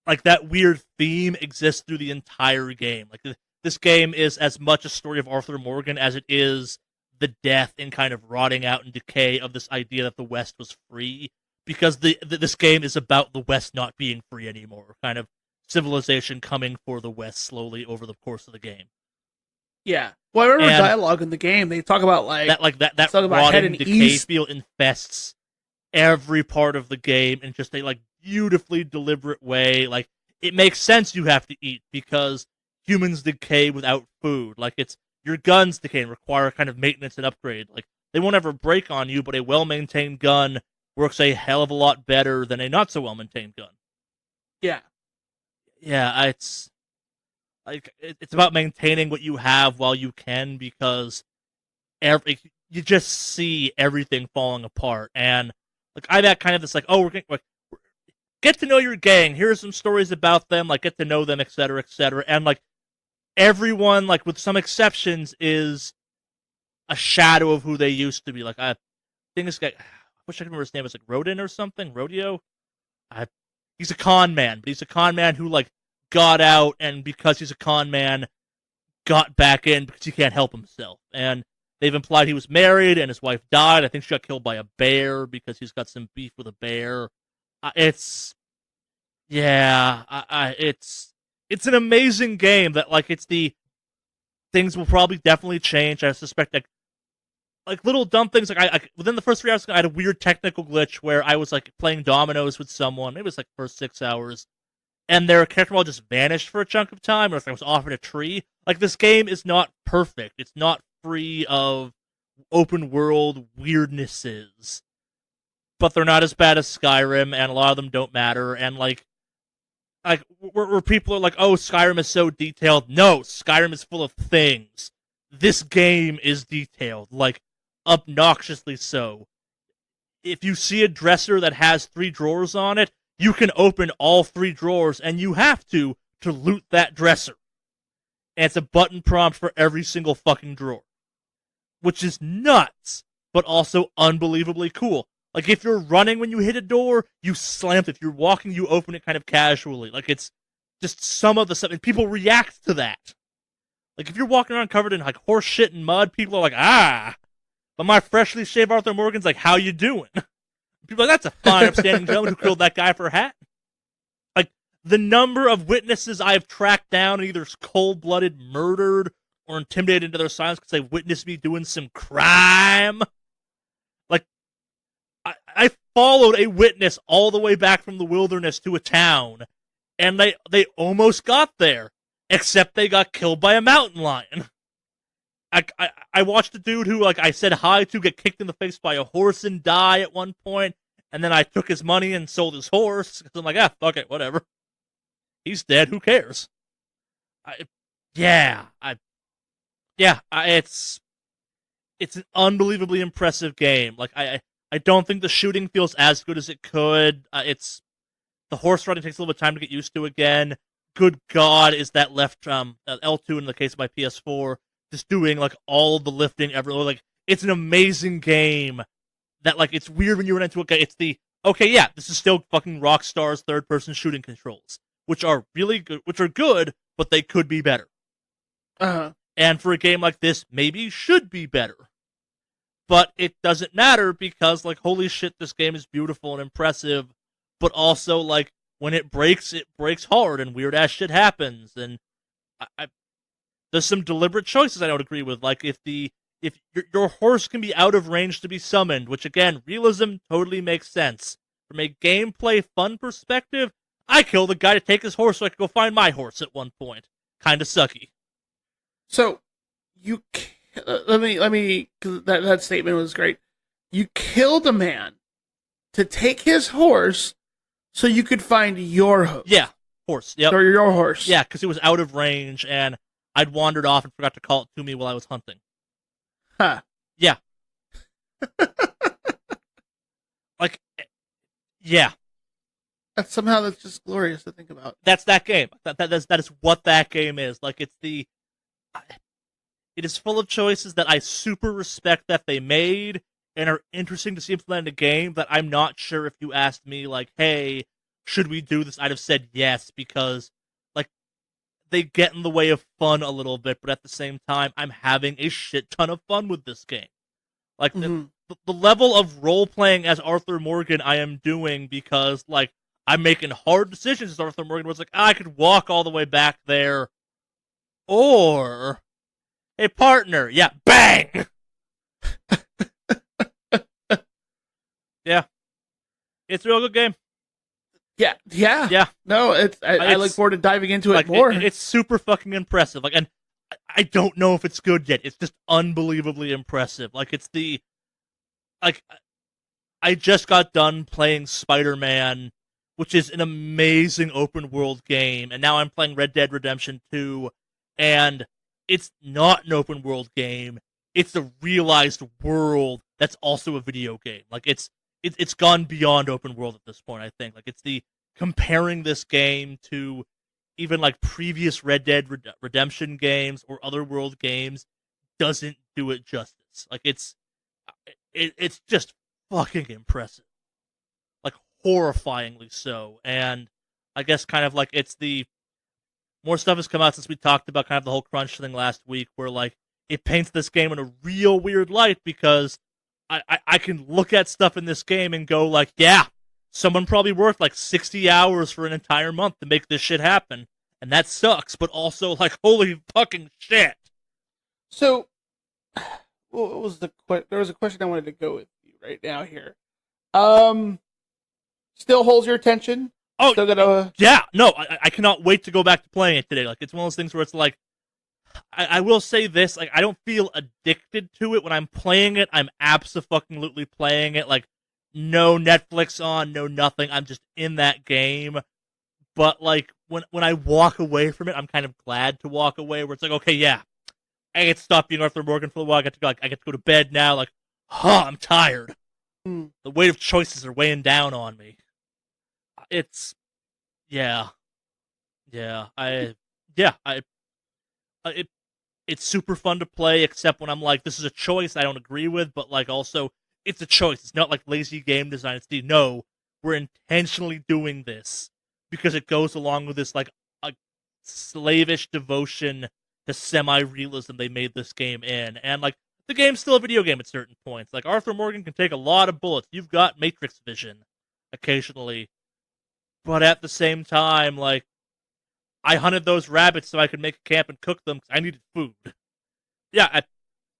like that weird theme exists through the entire game. Like this game is as much a story of Arthur Morgan as it is the death and kind of rotting out and decay of this idea that the West was free, because this game is about the West not being free anymore, kind of civilization coming for the West slowly over the course of the game. Yeah. Well, I remember dialogue in the game. They talk about that rotting decay feel infests every part of the game in just a like beautifully deliberate way. Like it makes sense you have to eat because humans decay without food. Like your guns decay and require kind of maintenance and upgrade. Like they won't ever break on you, but a well-maintained gun works a hell of a lot better than a not so well-maintained gun. Yeah. Yeah, it's like it's about maintaining what you have while you can, because you just see everything falling apart. And like I've had kind of this like, oh, we're going to get to know your gang. Here are some stories about them. Like get to know them, etc., etc. And like everyone, like with some exceptions, is a shadow of who they used to be. Like I think this guy, I wish I could remember his name. Was like Rodin or something. Rodeo. He's a con man, but he's a con man who like got out, and because he's a con man, got back in because he can't help himself. And they've implied he was married and his wife died. I think she got killed by a bear because he's got some beef with a bear. It's an amazing game that like things will probably definitely change. I suspect like little dumb things. Like I within the first 3 hours, I had a weird technical glitch where I was like playing dominoes with someone. It was like first 6 hours, and their character model just vanished for a chunk of time, or if I was off in a tree. Like this game is not perfect. It's not free of open world weirdnesses, but they're not as bad as Skyrim, and a lot of them don't matter. And like where people are like, oh, Skyrim is so detailed. No, Skyrim is full of things. This game is detailed, like obnoxiously so. If you see a dresser that has 3 drawers on it, you can open all 3 drawers, and you have to loot that dresser. And it's a button prompt for every single fucking drawer, which is nuts, but also unbelievably cool. Like, if you're running when you hit a door, you slam it. If you're walking, you open it kind of casually. Like, it's just some of the stuff, and people react to that. Like, if you're walking around covered in, like, horse shit and mud, people are like, ah! But my freshly shaved Arthur Morgan's like, how you doing? People are like, that's a fine, upstanding gentleman who killed that guy for a hat. Like, the number of witnesses I've tracked down and either cold-blooded murdered or intimidated into their silence because they witnessed me doing some crime. Like, I followed a witness all the way back from the wilderness to a town, and they almost got there, except they got killed by a mountain lion. I watched a dude who, like, I said hi to get kicked in the face by a horse and die at one point, and then I took his money and sold his horse, because I'm like, fuck it, whatever. He's dead, who cares? It's an unbelievably impressive game. Like, I don't think the shooting feels as good as it could. The horse riding takes a little bit of time to get used to again. Good God, is that left L2 in the case of my PS4 just doing like all of the lifting ever? Like, it's an amazing game. That, like, it's weird when you run into it. It's this is still fucking Rockstar's third-person shooting controls, which are really good, but they could be better. And for a game like this, maybe should be better. But it doesn't matter because, like, holy shit, this game is beautiful and impressive, but also, like, when it breaks hard and weird-ass shit happens. And there's some deliberate choices I don't agree with. Like, if your horse can be out of range to be summoned, which, again, realism totally makes sense. From a gameplay fun perspective, I killed a guy to take his horse so I could go find my horse at one point. Kinda sucky. So, let me, because that statement was great. You killed a man to take his horse so you could find your horse. Yeah, horse. Yep. Or your horse. Yeah, because it was out of range, and I'd wandered off and forgot to call it to me while I was hunting. Huh. Yeah. Like, yeah. That's just glorious to think about. That's that game. That is what that game is. Like, it is full of choices that I super respect that they made and are interesting to see implemented in a game that I'm not sure if you asked me, like, hey, should we do this? I'd have said yes, because, like, they get in the way of fun a little bit, but at the same time, I'm having a shit ton of fun with this game. Like, the level of role-playing as Arthur Morgan I am doing because, like, I'm making hard decisions as Arthur Morgan, where it's like, I could walk all the way back there, or... Hey, partner, yeah, bang! Yeah. It's a real good game. Yeah. No, I look forward to diving into it more. It's super fucking impressive. Like, and I don't know if it's good yet. It's just unbelievably impressive. Like, I just got done playing Spider-Man, which is an amazing open world game, and now I'm playing Red Dead Redemption 2, and it's not an open world game. It's a realized world that's also a video game. Like, it's gone beyond open world at this point, I think. Like, it's comparing this game to even, like, previous Red Dead Redemption games or other world games doesn't do it justice. Like, it's just fucking impressive. Like, horrifyingly so. And I guess kind of like more stuff has come out since we talked about kind of the whole crunch thing last week, where, like, it paints this game in a real weird light because I can look at stuff in this game and go, like, yeah, someone probably worked, like, 60 hours for an entire month to make this shit happen, and that sucks, but also, like, holy fucking shit. So, what was there was a question I wanted to go with you right now here. Still holds your attention? Oh, still gonna... yeah, no, I cannot wait to go back to playing it today. Like, it's one of those things where it's like, I will say this, like, I don't feel addicted to it when I'm playing it. I'm abso-fucking-lutely playing it. Like, no Netflix on, no nothing. I'm just in that game. But, like, when I walk away from it, I'm kind of glad to walk away, where it's like, okay, yeah, I get to stop being Arthur Morgan for a while. I get to go to bed now. Like, I'm tired. The weight of choices are weighing down on me. It's, it's super fun to play, except when I'm like, this is a choice I don't agree with, but, like, also, it's a choice. It's not like lazy game design. It's no, we're intentionally doing this because it goes along with this, like, a slavish devotion to semi-realism they made this game in. And, like, the game's still a video game at certain points. Like, Arthur Morgan can take a lot of bullets. You've got Matrix vision occasionally. But at the same time, like, I hunted those rabbits so I could make a camp and cook them because I needed food. yeah,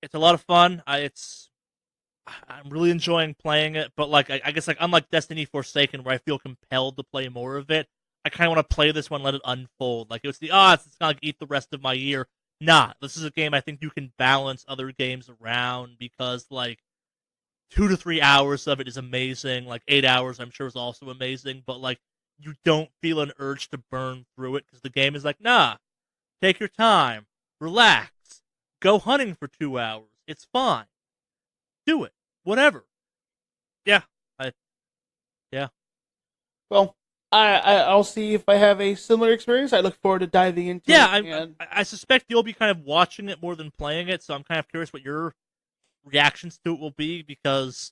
it's a lot of fun. I'm really enjoying playing it, but like I guess like unlike Destiny Forsaken, where I feel compelled to play more of it, I kind of want to play this one, let it unfold. Like it's it's gonna like eat the rest of my year. Nah, this is a game I think you can balance other games around because like 2 to 3 hours of it is amazing. Like 8 hours, I'm sure, is also amazing. But like you don't feel an urge to burn through it because the game is like, nah, take your time, relax, go hunting for 2 hours. It's fine. Do it. Whatever. Yeah. Yeah. Well, I'll see if I have a similar experience. I look forward to diving into it. Yeah, I suspect you'll be kind of watching it more than playing it, so I'm kind of curious what your reactions to it will be because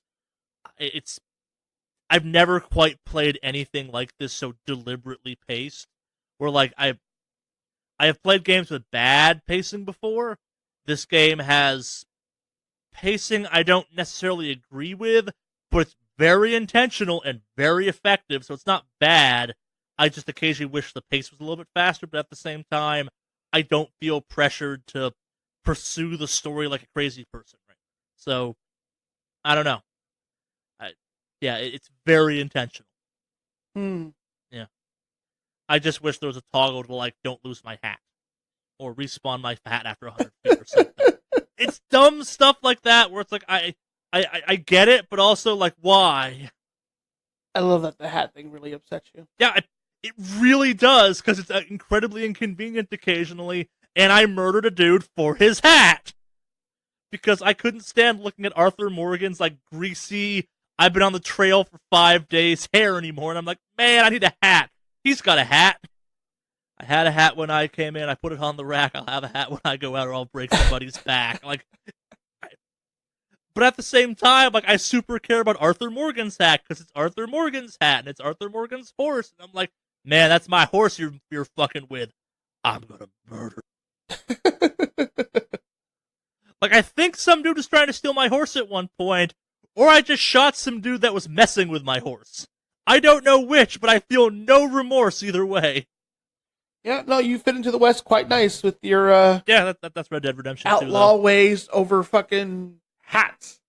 I've never quite played anything like this so deliberately paced. Where like I have played games with bad pacing before. This game has pacing I don't necessarily agree with, but it's very intentional and very effective, so it's not bad. I just occasionally wish the pace was a little bit faster, but at the same time, I don't feel pressured to pursue the story like a crazy person, right? So, I don't know. It's very intentional. Yeah. I just wish there was a toggle to, like, don't lose my hat. Or respawn my hat after 100 feet or something. It's dumb stuff like that where it's like, I get it, but also, like, why? I love that the hat thing really upsets you. Yeah, it really does, because it's incredibly inconvenient occasionally, and I murdered a dude for his hat! Because I couldn't stand looking at Arthur Morgan's, like, greasy, I've been on the trail for 5 days hair anymore, and I'm like, man, I need a hat. He's got a hat. I had a hat when I came in, I put it on the rack, I'll have a hat when I go out, or I'll break somebody's back. Like, but at the same time, like, I super care about Arthur Morgan's hat, because it's Arthur Morgan's hat, and it's Arthur Morgan's horse, and I'm like, man, that's my horse you're fucking with. I'm gonna murder. Like, I think some dude was trying to steal my horse at one point, or I just shot some dude that was messing with my horse. I don't know which, but I feel no remorse either way. Yeah, no, you fit into the West quite nice with your that's Red Dead Redemption outlaw 2, ways over fucking hats.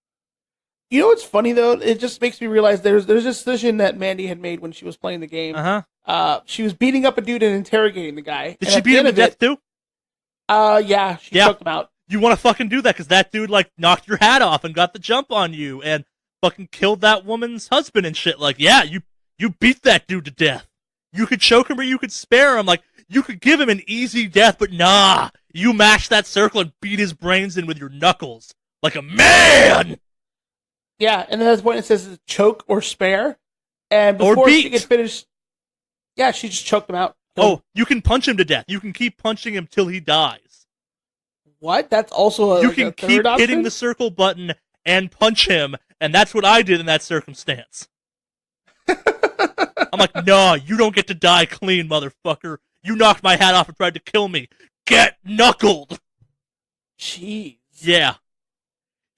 You know what's funny though? It just makes me realize there's this decision that Mandy had made when she was playing the game. She was beating up a dude and interrogating the guy. Did she beat him to death too? Yeah, she choked him out. You want to fucking do that because that dude like knocked your hat off and got the jump on you and fucking killed that woman's husband and shit. Like, yeah, you beat that dude to death. You could choke him or you could spare him. Like, you could give him an easy death, but nah, you mash that circle and beat his brains in with your knuckles like a man. Yeah, and then at the point it says choke or spare, and before she could finish, yeah, she just choked him out. Oh, you can punch him to death. You can keep punching him till he dies. What? That's also you can keep hitting the circle button and punch him, and that's what I did in that circumstance. I'm like, no, you don't get to die clean, motherfucker. You knocked my hat off and tried to kill me. Get knuckled! Jeez. Yeah.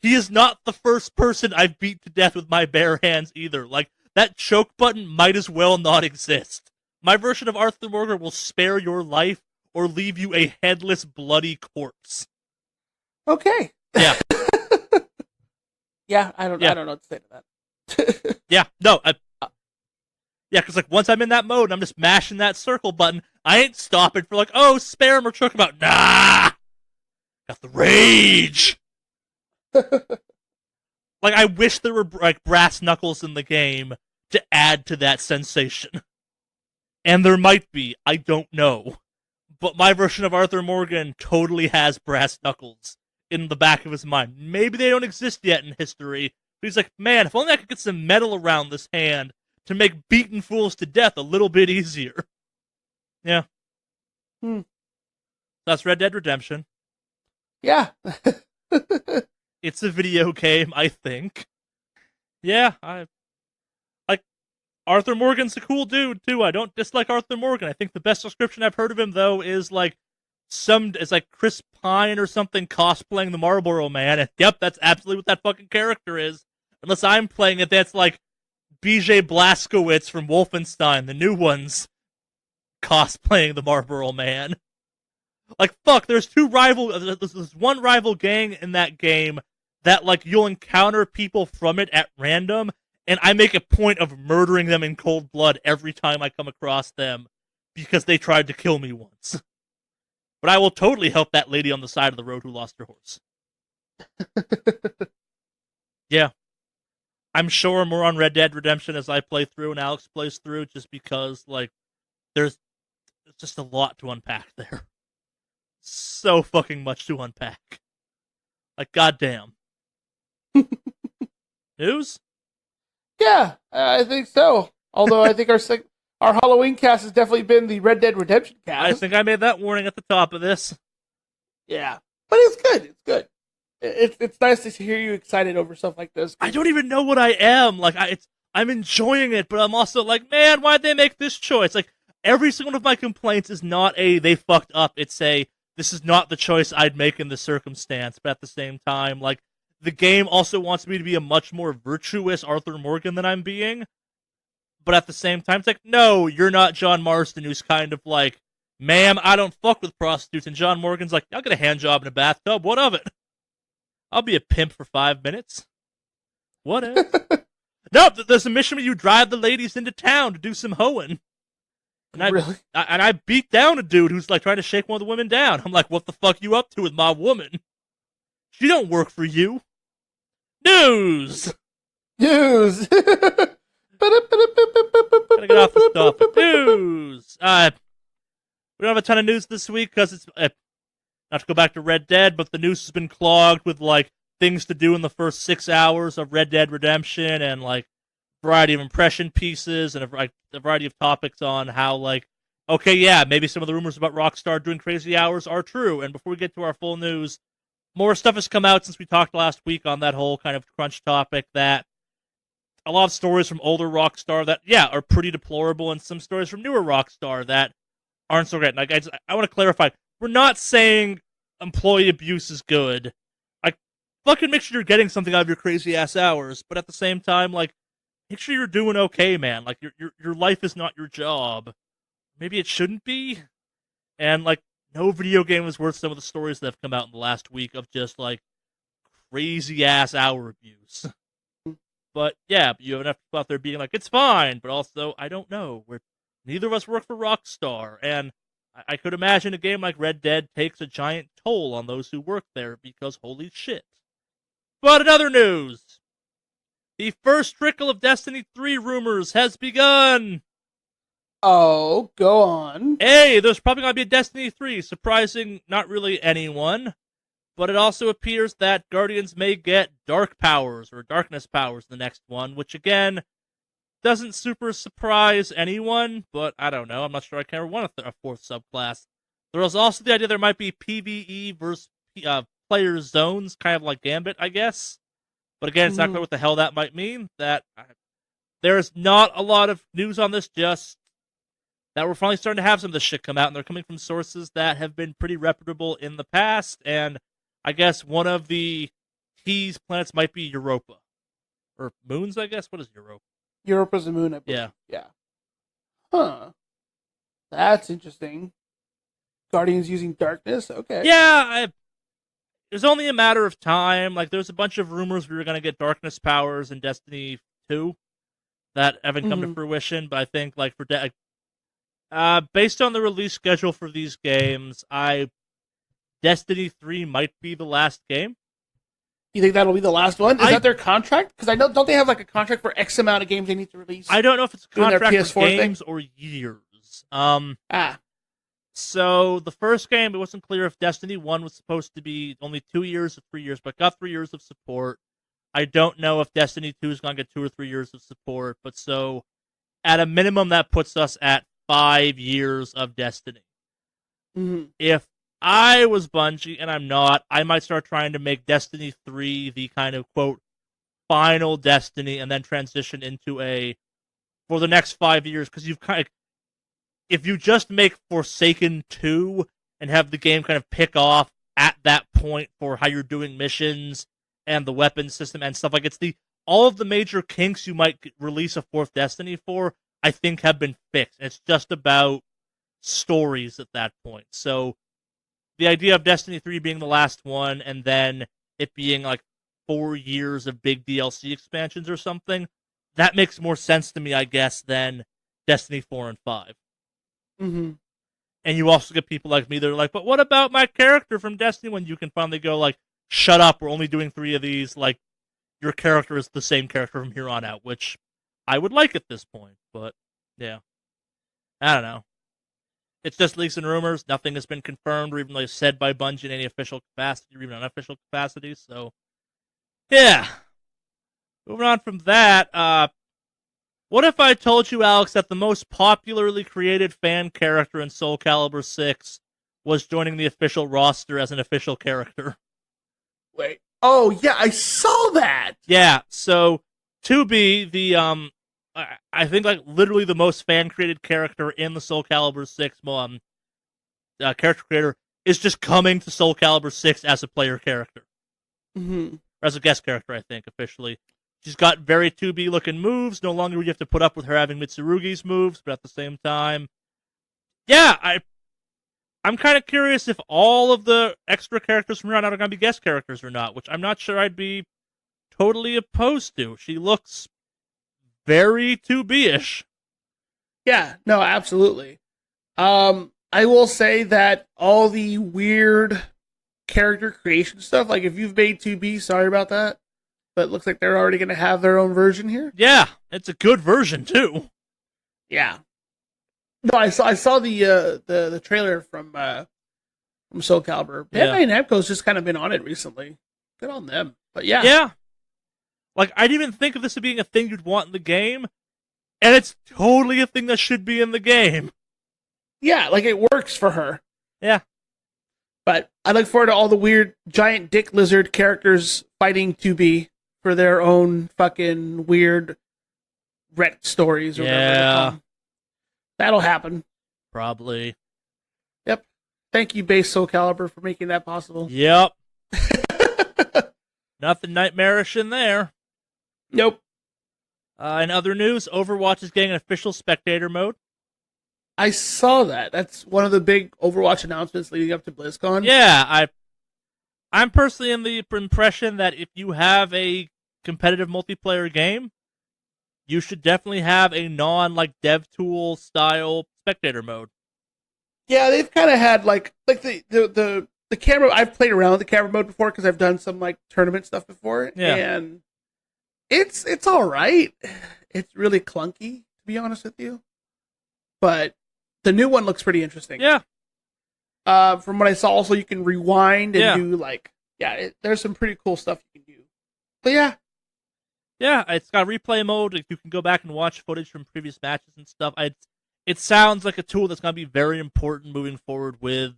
He is not the first person I've beat to death with my bare hands either. Like, that choke button might as well not exist. My version of Arthur Morgan will spare your life or leave you a headless, bloody corpse. Okay. Yeah. Yeah, I don't know what to say to that. Yeah, no, yeah, because like once I'm in that mode and I'm just mashing that circle button, I ain't stopping for like, oh, spare him or choke him out. Nah! Got the rage! Like, I wish there were like brass knuckles in the game to add to that sensation. And there might be, I don't know. But my version of Arthur Morgan totally has brass knuckles in the back of his mind. Maybe they don't exist yet in history, but he's like, man, if only I could get some metal around this hand to make beating fools to death a little bit easier. Yeah. That's Red Dead Redemption. Yeah. It's a video game, I think. Yeah, I like Arthur Morgan's a cool dude too. I don't dislike Arthur Morgan. I think the best description I've heard of him though is like it's like Chris Pine or something cosplaying the Marlboro Man. And yep, that's absolutely what that fucking character is. Unless I'm playing it, that's like BJ Blazkowicz from Wolfenstein, the new ones, cosplaying the Marlboro Man. Like, fuck, there's one rival gang in that game that, like, you'll encounter people from it at random, and I make a point of murdering them in cold blood every time I come across them because they tried to kill me once. But I will totally help that lady on the side of the road who lost her horse. Yeah. I'm sure more on Red Dead Redemption as I play through and Alex plays through, just because, like, there's just a lot to unpack there. So fucking much to unpack. Like, goddamn. News? Yeah, I think so. Although I think our Halloween cast has definitely been the Red Dead Redemption cast. I think I made that warning at the top of this. Yeah, but it's good. It's good. It's nice to hear you excited over stuff like this. I don't even know what I am. Like, I'm enjoying it, but I'm also like, man, why'd they make this choice? Like, every single one of my complaints is not a they fucked up. It's a this is not the choice I'd make in this circumstance. But at the same time, like, the game also wants me to be a much more virtuous Arthur Morgan than I'm being. But at the same time, it's like, no, you're not John Marston, who's kind of like, ma'am, I don't fuck with prostitutes. And John Morgan's like, I'll get a hand job in a bathtub. What of it? I'll be a pimp for 5 minutes. Whatever. No, there's a mission where you drive the ladies into town to do some hoeing. And Really? I beat down a dude who's like trying to shake one of the women down. I'm like, what the fuck you up to with my woman? She don't work for you. News! News! Gotta get off this topic. News! We don't have a ton of news this week because it's... not to go back to Red Dead, but the news has been clogged with, like, things to do in the first 6 hours of Red Dead Redemption and, like, a variety of impression pieces and a variety of topics on how, like, okay, yeah, maybe some of the rumors about Rockstar doing crazy hours are true. And before we get to our full news, more stuff has come out since we talked last week on that whole kind of crunch topic, that a lot of stories from older Rockstar that, yeah, are pretty deplorable, and some stories from newer Rockstar that aren't so great. Like, I want to clarify, we're not saying employee abuse is good. Like, fucking make sure you're getting something out of your crazy ass hours, but at the same time, like, make sure you're doing okay, man. Like, your life is not your job. Maybe it shouldn't be. And, like, no video game is worth some of the stories that have come out in the last week of just, like, crazy ass hour abuse. But yeah, you have enough people out there being like, it's fine, but also, I don't know. Neither of us work for Rockstar, and I could imagine a game like Red Dead takes a giant toll on those who work there, because holy shit. But in other news, the first trickle of Destiny 3 rumors has begun! Oh, go on. Hey, there's probably going to be a Destiny 3, surprising not really anyone. But it also appears that Guardians may get dark powers, or darkness powers, the next one, which again, doesn't super surprise anyone, but I don't know. I'm not sure I can ever want a fourth subclass. There was also the idea there might be PvE versus player zones, kind of like Gambit, I guess. But again, it's not clear what the hell that might mean. There's not a lot of news on this, just that we're finally starting to have some of this shit come out, and they're coming from sources that have been pretty reputable in the past, and I guess one of the teased planets might be Europa. Or moons, I guess? What is Europa? Europa's a moon, I believe. Yeah. Huh. That's interesting. Guardians using darkness? Okay. Yeah, it was only a matter of time. Like, there's a bunch of rumors we were going to get darkness powers in Destiny 2 that haven't come to fruition, but I think, like, for based on the release schedule for these games, Destiny 3 might be the last game. You think that'll be the last one? Is that their contract? Because I know, don't they have like a contract for X amount of games they need to release? I don't know if it's a contract for games thing? or years. So the first game, it wasn't clear if Destiny 1 was supposed to be only 2 years or 3 years, but got 3 years of support. I don't know if Destiny 2 is going to get 2 or 3 years of support, but so at a minimum, that puts us at 5 years of Destiny. If I was Bungie, and I'm not, I might start trying to make Destiny 3 the kind of, quote, final Destiny, and then transition into for the next 5 years, because you've kind of, if you just make Forsaken 2, and have the game kind of pick off at that point for how you're doing missions, and the weapon system, and stuff like all of the major kinks you might release a fourth Destiny for, I think have been fixed. It's just about stories at that point. So, the idea of Destiny 3 being the last one and then it being like 4 years of big DLC expansions or something, that makes more sense to me, I guess, than Destiny 4 and 5. Mm-hmm. And you also get people like me that are like, but what about my character from Destiny when you can finally go like, shut up, we're only doing 3 of these, like, your character is the same character from here on out, which I would like at this point, but yeah. I don't know. It's just leaks and rumors. Nothing has been confirmed or even like said by Bungie in any official capacity or even unofficial capacity, so yeah. Moving on from that, what if I told you, Alex, that the most popularly created fan character in Soul Calibur 6 was joining the official roster as an official character? Wait. Oh, yeah, I saw that! Yeah, so 2B, the, I think, like, literally the most fan-created character in the Soul Calibur 6 character creator is just coming to Soul Calibur 6 as a player character. Mm-hmm. Or as a guest character, I think, officially. She's got very 2B-looking moves. No longer would you have to put up with her having Mitsurugi's moves, but at the same time... Yeah, I'm kind of curious if all of the extra characters from here on out are going to be guest characters or not, which I'm not sure I'd be totally opposed to. She looks very 2B-ish. Yeah, no, absolutely. I will say that all the weird character creation stuff, like if you've made 2B, sorry about that, but it looks like they're already going to have their own version here. Yeah, it's a good version too. Yeah. No, I saw the trailer from Soul Calibur. Bandai Namco's just kind of been on it recently. Good on them. But yeah. Yeah. Like, I didn't even think of this as being a thing you'd want in the game, and it's totally a thing that should be in the game. Yeah, like it works for her. Yeah. But I look forward to all the weird giant dick lizard characters fighting 2B for their own fucking weird Reddit stories or whatever. That'll happen. Probably. Yep. Thank you, Base Soul Calibur, for making that possible. Yep. Nothing nightmarish in there. Nope. In other news, Overwatch is getting an official spectator mode. I saw that. That's one of the big Overwatch announcements leading up to BlizzCon. Yeah, I'm personally in the impression that if you have a competitive multiplayer game, you should definitely have a DevTool style spectator mode. Yeah, they've kind of had like the camera. I've played around with the camera mode before because I've done some like tournament stuff before, and it's all right. It's really clunky, to be honest with you, but the new one looks pretty interesting. Yeah. From what I saw, also you can rewind and do there's some pretty cool stuff you can do. But yeah. Yeah, it's got replay mode. If you can go back and watch footage from previous matches and stuff, it sounds like a tool that's going to be very important moving forward with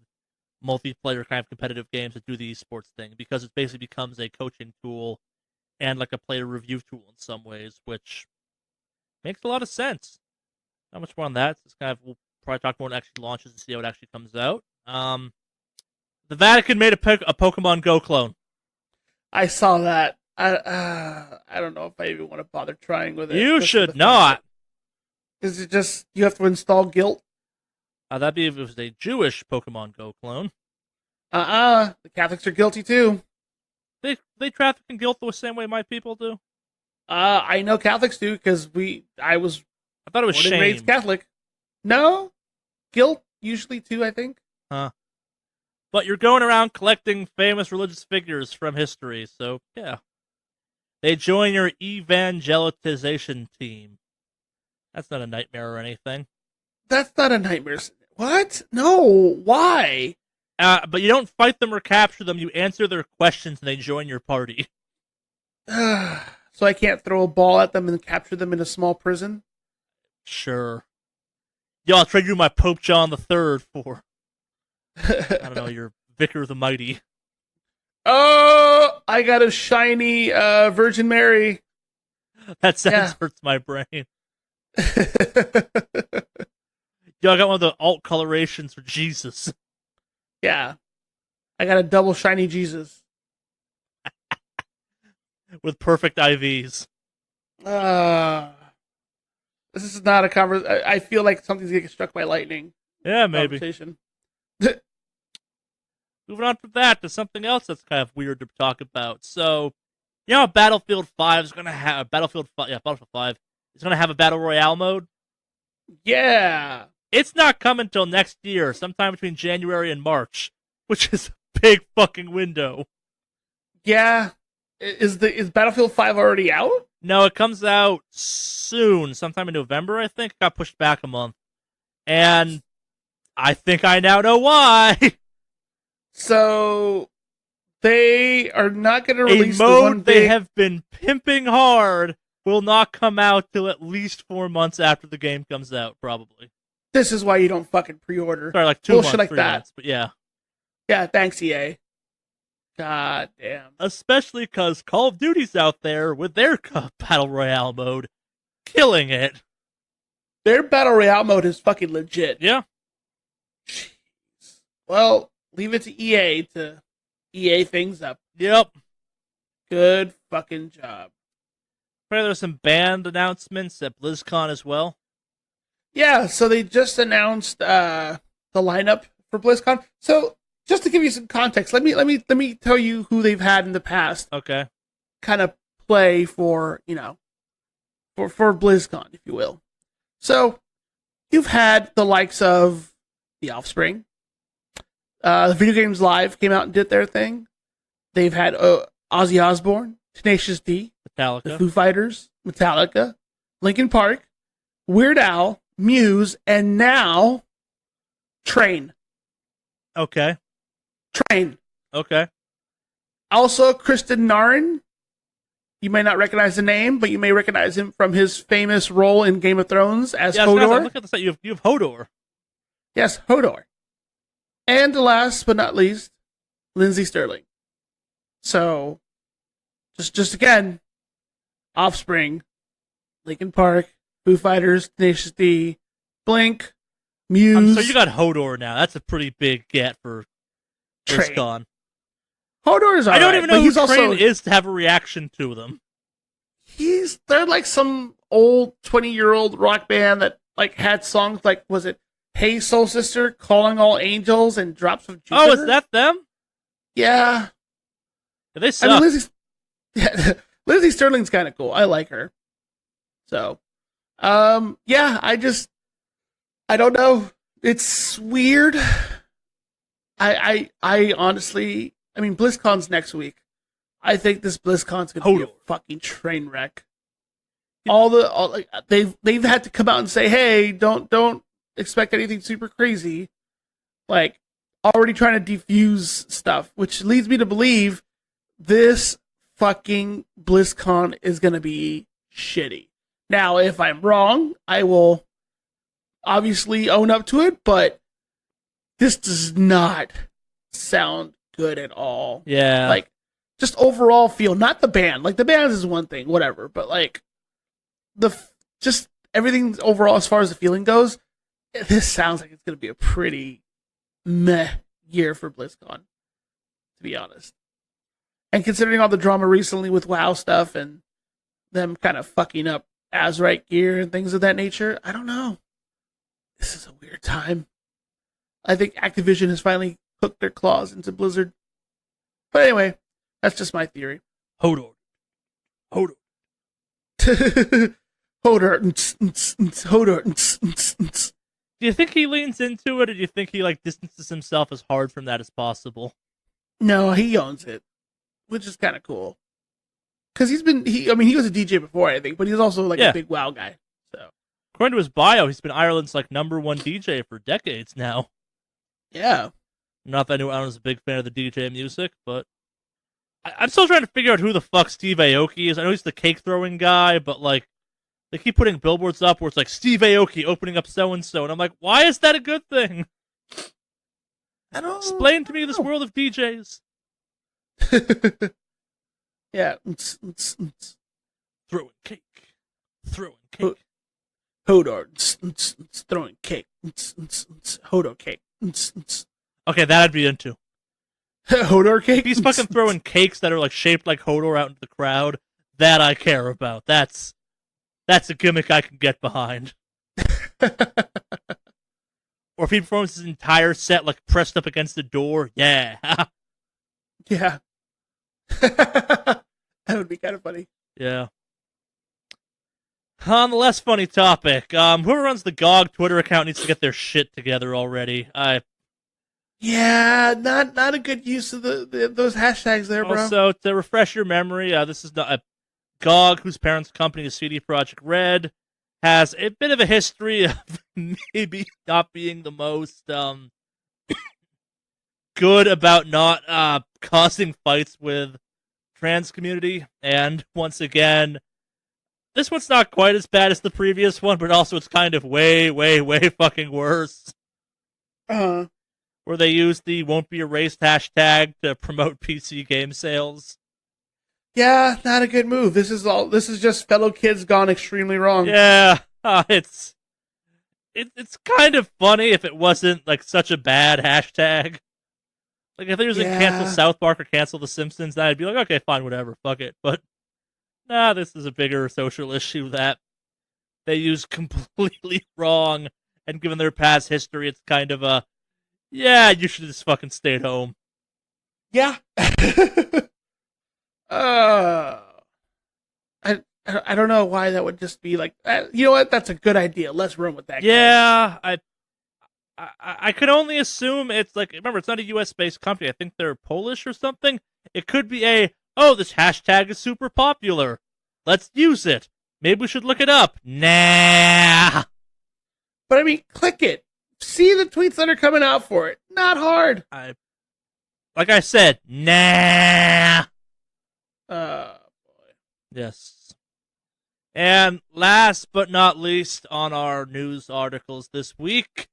multiplayer kind of competitive games that do the esports thing, because it basically becomes a coaching tool and like a player review tool in some ways, which makes a lot of sense. Not much more on that. It's kind of, we'll probably talk more when it actually launches and see how it actually comes out. The Vatican made a Pokemon Go clone. I saw that. I don't know if I even want to bother trying with it. You should not. Is it just you have to install Guilt? That'd be if it was a Jewish Pokemon Go clone. The Catholics are guilty too. They traffic in guilt the same way my people do. I know Catholics do because I thought it was shame. Raised Catholic. No, guilt usually too. I think. Huh. But you're going around collecting famous religious figures from history, so yeah. They join your evangelization team. That's not a nightmare or anything. That's not a nightmare. What? No. Why? But you don't fight them or capture them. You answer their questions and they join your party. So I can't throw a ball at them and capture them in a small prison? Sure. Yo, I'll trade you my Pope John III for, I don't know, your Vicar of the Mighty. Oh, I got a shiny Virgin Mary. That sentence hurts my brain. Yo, I got one of the alt colorations for Jesus. Yeah. I got a double shiny Jesus. With perfect IVs. This is not a conversation. I feel like something's going to get struck by lightning. Yeah, maybe. moving on from that to something else that's kind of weird to talk about. So, you know, Battlefield 5 is going to have Battlefield 5 is going to have a battle royale mode. Yeah. It's not coming till next year, sometime between January and March, which is a big fucking window. Yeah. Is Battlefield 5 already out? No, it comes out soon, sometime in November, I think. It got pushed back a month. And I think I now know why. So they are not going to release a mode the one they have been pimping hard will not come out till at least 4 months after the game comes out, probably. This is why you don't fucking pre-order. Sorry, like 2 bullshit months, like 3 that. months, but yeah. Yeah, thanks, EA. God damn. Especially because Call of Duty's out there with their Battle Royale mode, killing it. Their Battle Royale mode is fucking legit. Yeah. Jeez. Well, leave it to EA to EA things up. Yep. Good fucking job. Apparently there's some band announcements at BlizzCon as well. Yeah, so they just announced the lineup for BlizzCon. So just to give you some context, let me tell you who they've had in the past. Okay. Kind of play for for BlizzCon, if you will. So you've had the likes of The Offspring. The Video Games Live came out and did their thing. They've had Ozzy Osbourne, Tenacious D, Metallica, the Foo Fighters, Metallica, Linkin Park, Weird Al, Muse, and now Train. Okay. Train. Okay. Also, Kristen Narin. You may not recognize the name, but you may recognize him from his famous role in Game of Thrones as Hodor. Look at the site. You have Hodor. Yes, Hodor. And last but not least, Lindsey Sterling. So, just again, Offspring, Linkin Park, Foo Fighters, Tenacious D, Blink, Muse. So you got Hodor now. That's a pretty big get for BlizzCon. Hodor is alright. I don't even know who Train is to have a reaction to them. They're like some old 20-year-old rock band that like had songs like, was it Hey Soul Sister, Calling All Angels, and Drops of Jupiter? Oh, is that them? Yeah. They suck. I mean, Lindsey Sterling's kind of cool. I like her. So, yeah, I don't know. It's weird. I honestly, I mean, BlizzCon's next week. I think this BlizzCon's gonna be a fucking train wreck. They've had to come out and say, hey, don't expect anything super crazy. Like, already trying to defuse stuff, which leads me to believe this fucking BlizzCon is gonna be shitty. Now, if I'm wrong, I will obviously own up to it, but this does not sound good at all. Yeah. Like, just overall feel, not the band. Like, the band is one thing, whatever, but like, just everything overall as far as the feeling goes, this sounds like it's going to be a pretty meh year for BlizzCon, to be honest. And considering all the drama recently with WoW stuff and them kind of fucking up Azerite gear and things of that nature, I don't know. This is a weird time. I think Activision has finally hooked their claws into Blizzard. But anyway, that's just my theory. Hodor. Hodor. Hodor. Do you think he leans into it, or do you think he like distances himself as hard from that as possible? No, he owns it, which is kind of cool. Because he was a DJ before, I think, but he's also like a big WoW guy. So, according to his bio, he's been Ireland's like #1 DJ for decades now. Yeah. Not that I was a big fan of the DJ music, but I'm still trying to figure out who the fuck Steve Aoki is. I know he's the cake throwing guy, but like, they keep putting billboards up where it's like Steve Aoki opening up so and so, and I'm like, why is that a good thing? I don't explain to me this world of DJs. Yeah. Throwing cake. Hodor. Throwing cake. Hodor cake. Okay, that I'd be into. Hodor cake? He's fucking throwing cakes that are like shaped like Hodor out into the crowd. That I care about. That's a gimmick I can get behind. Or if he performs his entire set like pressed up against the door, yeah. Yeah. That would be kind of funny. Yeah. On the less funny topic, whoever runs the GOG Twitter account needs to get their shit together already. Yeah, not a good use of those hashtags there, bro. Also, to refresh your memory, this is not GOG, whose parent company is CD Projekt Red, has a bit of a history of maybe not being the most good about not causing fights with trans community. And once again, this one's not quite as bad as the previous one, but also it's kind of way, way, way fucking worse. Uh-huh. Where they use the won't be erased hashtag to promote PC game sales. Yeah, not a good move. This is just fellow kids gone extremely wrong. Yeah, it's kind of funny if it wasn't like such a bad hashtag. Like if they was cancel South Park or cancel The Simpsons, then I'd be like, okay, fine, whatever, fuck it. But nah, this is a bigger social issue that they use completely wrong, and given their past history, it's kind of a, yeah, you should just fucking stay at home. Yeah. I don't know why that would just be like, you know what? That's a good idea. Let's run with that. Yeah, I could only assume it's like, remember, it's not a US-based company. I think they're Polish or something. It could be this hashtag is super popular. Let's use it. Maybe we should look it up. Nah. But I mean, click it. See the tweets that are coming out for it. Not hard. Like I said, nah. Boy. Yes. And last but not least on our news articles this week,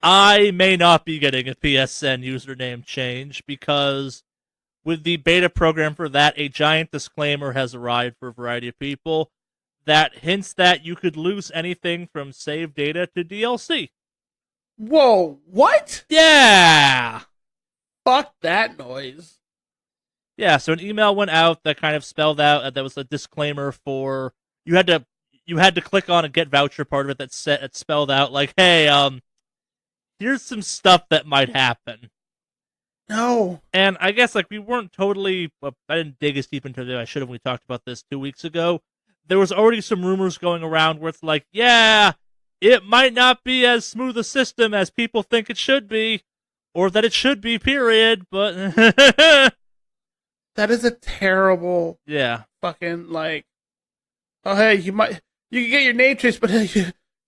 I may not be getting a PSN username change because with the beta program for that, a giant disclaimer has arrived for a variety of people that hints that you could lose anything from save data to DLC. Whoa, what? Yeah! Fuck that noise. Yeah, so an email went out that kind of spelled out that was a disclaimer for you had to click on a get voucher part of it that spelled out like, hey, here's some stuff that might happen. No. And I guess like we weren't totally, I didn't dig as deep into it. I should have. We talked about this 2 weeks ago. There was already some rumors going around where it's like, yeah, it might not be as smooth a system as people think it should be, or that it should be, period. But that is a terrible, fucking like. Oh hey, you can get your name traced, but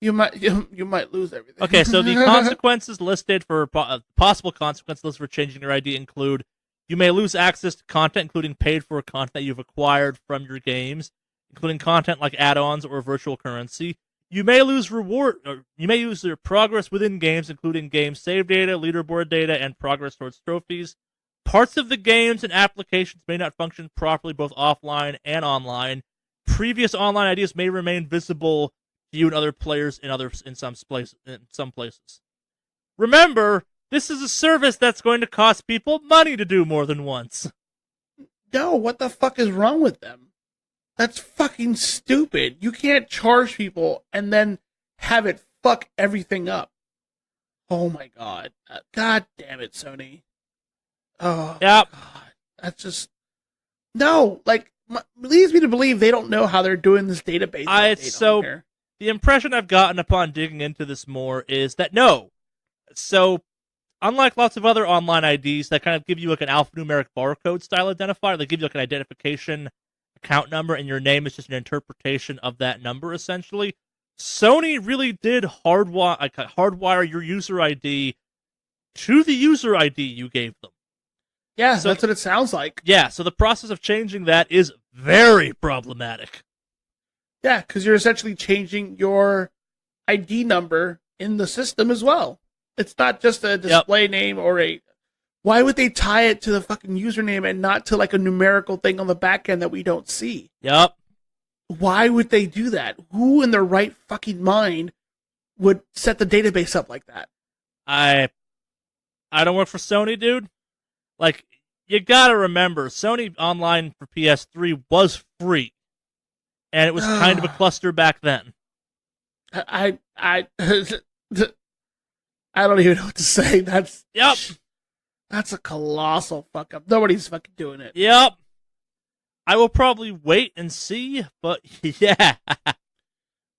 you might lose everything. Okay, so the consequences listed for possible consequences listed for changing your ID include: you may lose access to content, including paid-for content that you've acquired from your games, including content like add-ons or virtual currency. You may lose you may use your progress within games, including game save data, leaderboard data, and progress towards trophies. Parts of the games and applications may not function properly both offline and online. Previous online IDs may remain visible to you and other players in some places. Remember, this is a service that's going to cost people money to do more than once. No, what the fuck is wrong with them? That's fucking stupid. You can't charge people and then have it fuck everything up. Oh my god. God damn it, Sony. Oh, yep. God. That's just... No, like, leads me to believe they don't know how they're doing this database. The impression I've gotten upon digging into this more is that no. So, unlike lots of other online IDs that kind of give you like an alphanumeric barcode style identifier, they give you like an identification account number, and your name is just an interpretation of that number, essentially. Sony really did hardwire your user ID to the user ID you gave them. Yeah, so that's what it sounds like. Yeah, so the process of changing that is very problematic. Yeah, because you're essentially changing your ID number in the system as well. It's not just a display name or a... Why would they tie it to the fucking username and not to like a numerical thing on the back end that we don't see? Yep. Why would they do that? Who in their right fucking mind would set the database up like that? I don't work for Sony, dude. Like, you gotta remember, Sony Online for PS3 was free. And it was kind of a cluster back then. I don't even know what to say. That's Yep. a colossal fuck up. Nobody's fucking doing it. Yep. I will probably wait and see, but yeah.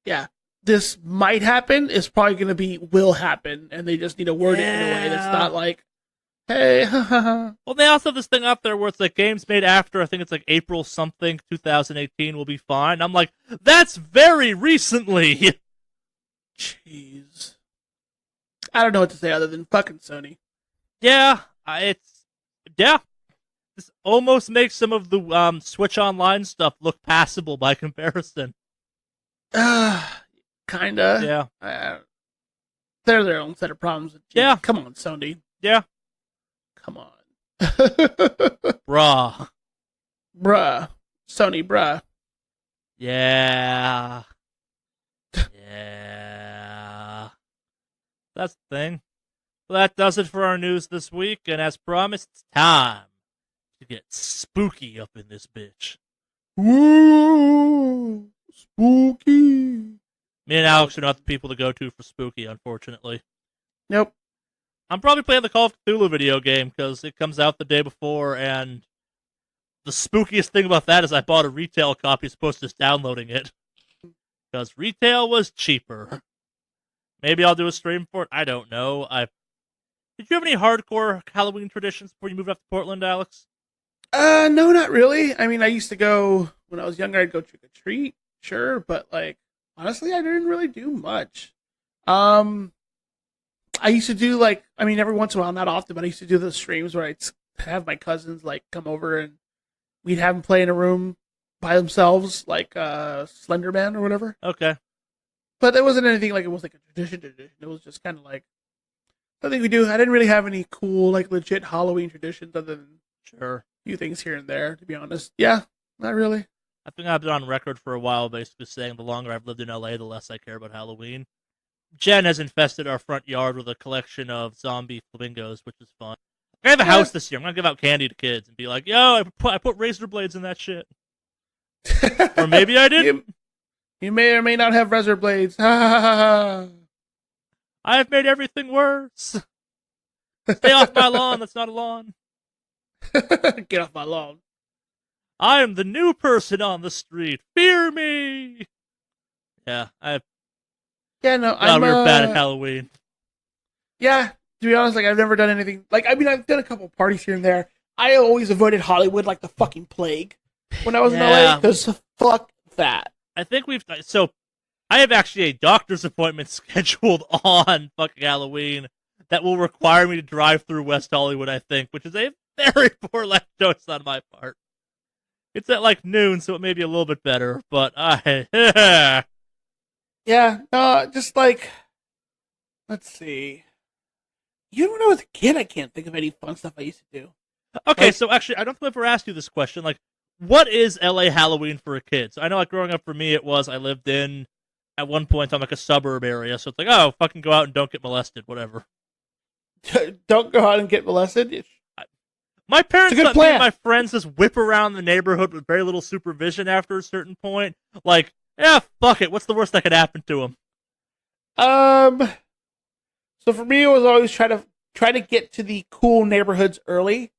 Yeah. This might happen. It's probably going to be will happen, and they just need to word it in a way that's not like, hey, Well, they also have this thing up there where it's like games made after, I think it's like April something, 2018 will be fine. I'm like, that's very recently. Jeez. I don't know what to say other than fucking Sony. Yeah, This almost makes some of the Switch Online stuff look passable by comparison. Kinda. Yeah. They're their own set of problems. Yeah. Come on, Sony. Yeah. Come on. Bruh. Bruh. Sony, bruh. Yeah. Yeah. That's the thing. Well, that does it for our news this week, and as promised, it's time to get spooky up in this bitch. Woo! Spooky. Me and Alex are not the people to go to for spooky, unfortunately. Nope. I'm probably playing the Call of Cthulhu video game because it comes out the day before, and the spookiest thing about that is I bought a retail copy as opposed to just downloading it. Because retail was cheaper. Maybe I'll do a stream for it. I don't know. Did you have any hardcore Halloween traditions before you moved up to Portland, Alex? No, not really. I mean, I used to go, when I was younger, I'd go trick or treat, sure, but like, honestly, I didn't really do much. I used to do every once in a while, not often, but I used to do those streams where I'd have my cousins like come over and we'd have them play in a room by themselves, like Slender Man or whatever. Okay. But it wasn't anything like it was like a tradition. It was just kind of like something we do. I didn't really have any cool, like legit Halloween traditions other than Sure. a few things here and there, to be honest. Yeah, not really. I think I've been on record for a while basically saying the longer I've lived in LA, the less I care about Halloween. Jen has infested our front yard with a collection of zombie flamingos, which is fun. I have a house this year. I'm going to give out candy to kids and be like, yo, I put razor blades in that shit. Or maybe I didn't. You may or may not have razor blades. I have made everything worse. Stay off my lawn. That's not a lawn. Get off my lawn. I am the new person on the street. Fear me. Yeah, I'm bad at Halloween. Yeah, to be honest, like I've never done anything. Like, I mean, I've done a couple parties here and there. I always avoided Hollywood like the fucking plague when I was in LA, because fuck that. I think I have actually a doctor's appointment scheduled on fucking Halloween that will require me to drive through West Hollywood, I think, which is a very poor life choice on my part. It's at like noon, so it may be a little bit better, but Yeah, no, just like, let's see. You know, when I was a kid, I can't think of any fun stuff I used to do. Okay, so actually, I don't think I've ever asked you this question. Like, what is LA Halloween for a kid? So I know, like, growing up for me, I lived in, at one point, on like a suburb area, so it's like, oh, fucking go out and don't get molested, whatever. Don't go out and get molested? My parents let me and my friends just whip around the neighborhood with very little supervision after a certain point. Like, yeah, fuck it. What's the worst that could happen to them? So for me, it was always try to get to the cool neighborhoods early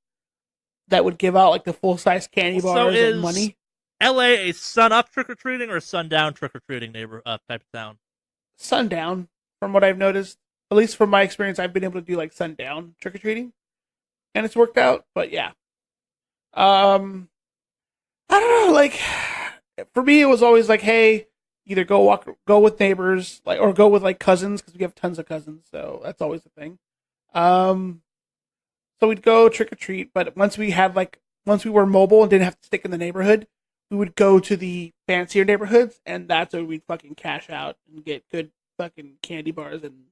that would give out like the full size candy bars and money. LA a sun up trick or treating or a sundown trick or treating type of town? Sundown, from what I've noticed. At least from my experience, I've been able to do like sundown trick or treating, and it's worked out. But yeah, I don't know. Like for me, it was always like, hey, either go with neighbors, like, or go with like cousins, because we have tons of cousins, so that's always the thing. So we'd go trick or treat, but once we were mobile and didn't have to stick in the neighborhood, we would go to the fancier neighborhoods, and that's where we'd fucking cash out and get good fucking candy bars and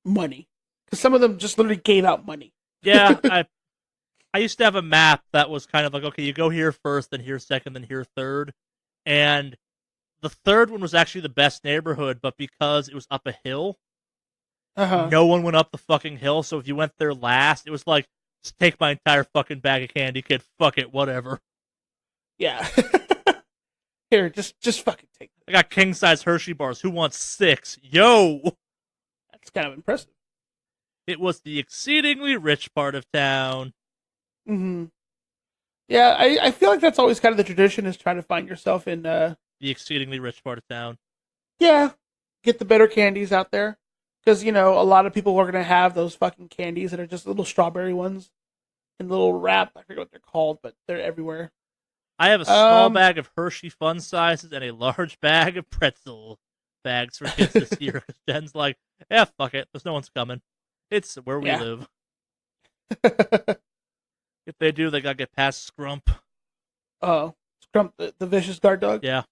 money. Because some of them just literally gave out money. Yeah, I used to have a map that was kind of like, okay, you go here first, then here second, then here third. And the third one was actually the best neighborhood, but because it was up a hill, no one went up the fucking hill, so if you went there last, it was like, just take my entire fucking bag of candy, kid. Fuck it, whatever. Yeah. Here, just fucking take it. I got king-size Hershey bars. Who wants 6? Yo! That's kind of impressive. It was the exceedingly rich part of town. Mm-hmm. Yeah, I feel like that's always kind of the tradition, is trying to find yourself in The exceedingly rich part of town. yeah, get the better candies out there. Because, a lot of people are going to have those fucking candies that are just little strawberry ones in little wrap. I forget what they're called, but they're everywhere. I have a small bag of Hershey Fun Sizes and a large bag of pretzel bags for kids this year. Jen's like, yeah, fuck it. There's no one's coming. It's where we live. If they do, they gotta get past Scrump. Oh, Scrump, the vicious guard dog? Yeah.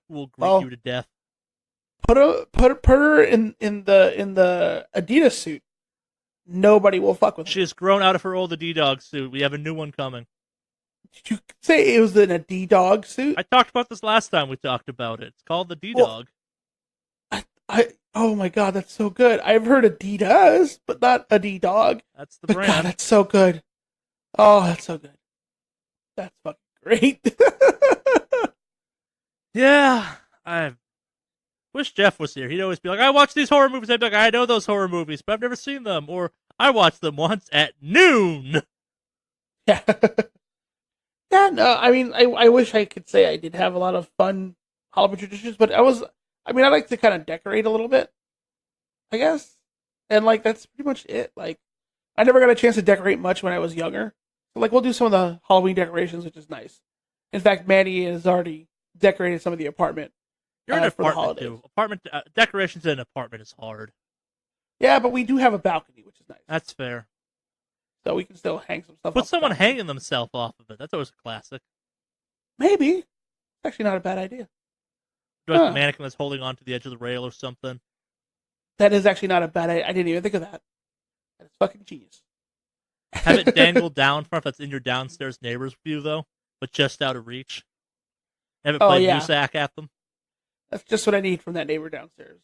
We'll greet you to death. Put her in the Adidas suit. Nobody will fuck with her. She has grown out of her old Adidas suit. We have a new one coming. Did you say it was an Adidas suit? I talked about this last time we talked about it. It's called the D-Dog. Oh my god, that's so good. I've heard Adidas, but not Adidas. That's the brand. God, that's so good. Oh, that's so good. That's fucking great. Yeah, I wish Jeff was here. He'd always be like, I watch these horror movies. I'd be like, I know those horror movies, but I've never seen them. Or, I watched them once at noon. Yeah. Yeah, no, I mean, I wish I could say I did have a lot of fun Halloween traditions, but I like to kind of decorate a little bit, I guess. And, that's pretty much it. I never got a chance to decorate much when I was younger. So, we'll do some of the Halloween decorations, which is nice. In fact, Manny has already decorated some of the apartment. You're in an for the apartment, holidays. too. Apartment decorations in an apartment is hard. Yeah, but we do have a balcony, which is nice. That's fair. So we can still hang some stuff. Put someone hanging themselves off of it. That's always a classic. Maybe. It's actually not a bad idea. Do like a mannequin that's holding onto the edge of the rail or something. That is actually not a bad idea. I didn't even think of that. That's fucking genius. Have it dangle down front if that's in your downstairs neighbor's view, though, but just out of reach. Have it play music at them. That's just what I need from that neighbor downstairs.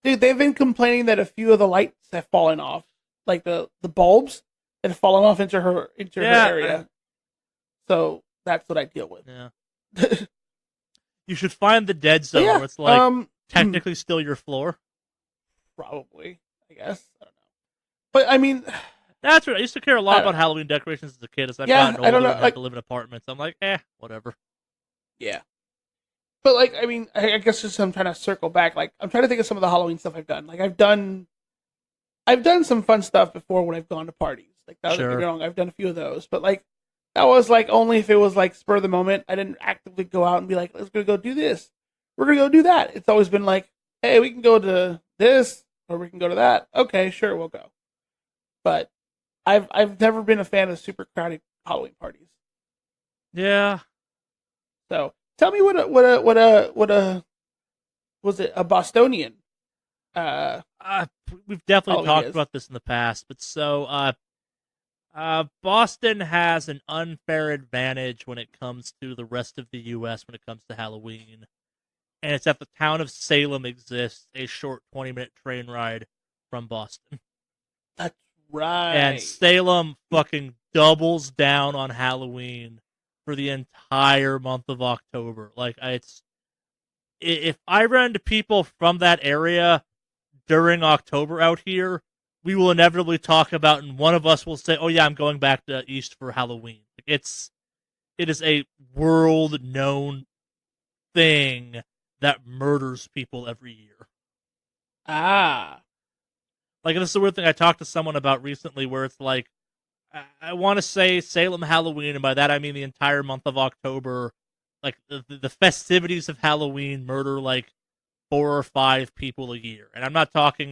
Dude, they've been complaining that a few of the lights have fallen off. The bulbs that have fallen off into her area. So that's what I deal with. Yeah. You should find the dead zone where it's technically still your floor. Probably, I guess. I don't know. But I mean, that's right. I used to care a lot about Halloween decorations as a kid. As I've gotten older and had to live in apartments, I'm like, whatever. Yeah. But I mean, I guess just I'm trying to circle back. I'm trying to think of some of the Halloween stuff I've done. I've done some fun stuff before when I've gone to parties. Don't get me wrong, I've done a few of those. But that was only if it was spur of the moment. I didn't actively go out and be like, let's go do this. We're gonna go do that. It's always been hey, we can go to this or we can go to that. Okay, sure, we'll go. But I've never been a fan of super crowded Halloween parties. Yeah. So tell me what a was it a Bostonian? We've definitely talked about this in the past, but so Boston has an unfair advantage when it comes to the rest of the U.S. when it comes to Halloween, and it's that the town of Salem exists a short 20-minute train ride from Boston. That's right. And Salem fucking doubles down on Halloween for the entire month of October. If I run into people from that area during October out here, we will inevitably talk about, and one of us will say, oh yeah, I'm going back to East for Halloween. It is a world-known thing that murders people every year. Ah. This is a weird thing I talked to someone about recently where it's I want to say Salem Halloween, and by that I mean the entire month of October, the festivities of Halloween murder 4 or 5 people a year. And I'm not talking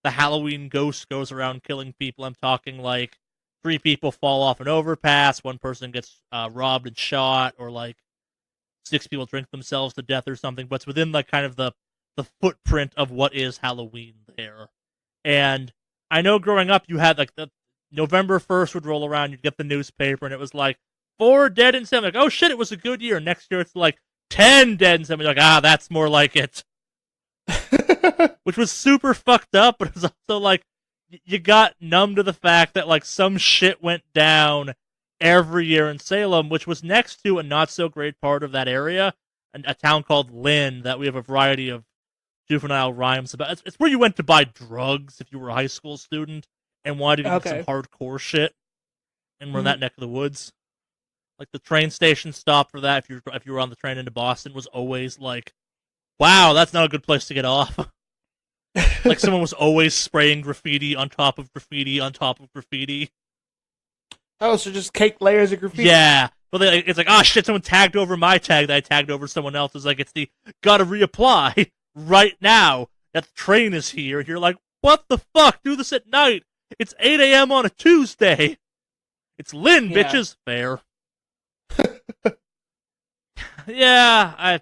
the Halloween ghost goes around killing people. I'm talking 3 people fall off an overpass, 1 person gets robbed and shot, or 6 people drink themselves to death or something. But it's within kind of the footprint of what is Halloween there. And I know growing up you had the November 1st would roll around, you'd get the newspaper, and it was 4 dead in Salem. Oh shit, it was a good year. Next year it's 10 dead in Salem. You're that's more like it. Which was super fucked up, but it was also you got numb to the fact that some shit went down every year in Salem, which was next to a not so great part of that area, a town called Lynn that we have a variety of juvenile rhymes about. It's where you went to buy drugs if you were a high school student and wanted to get some hardcore shit, and we're in that neck of the woods. Like the train station stop for that, if you were on the train into Boston, was always like, wow, that's not a good place to get off. Like someone was always spraying graffiti on top of graffiti on top of graffiti. Oh, so just cake layers of graffiti. Yeah, but it's like, oh shit, someone tagged over my tag that I tagged over someone else's. Like it's the gotta reapply right now that the train is here. You're like, what the fuck? Do this at night. It's 8 a.m. on a Tuesday. It's Lynn, bitches. Fair. Yeah,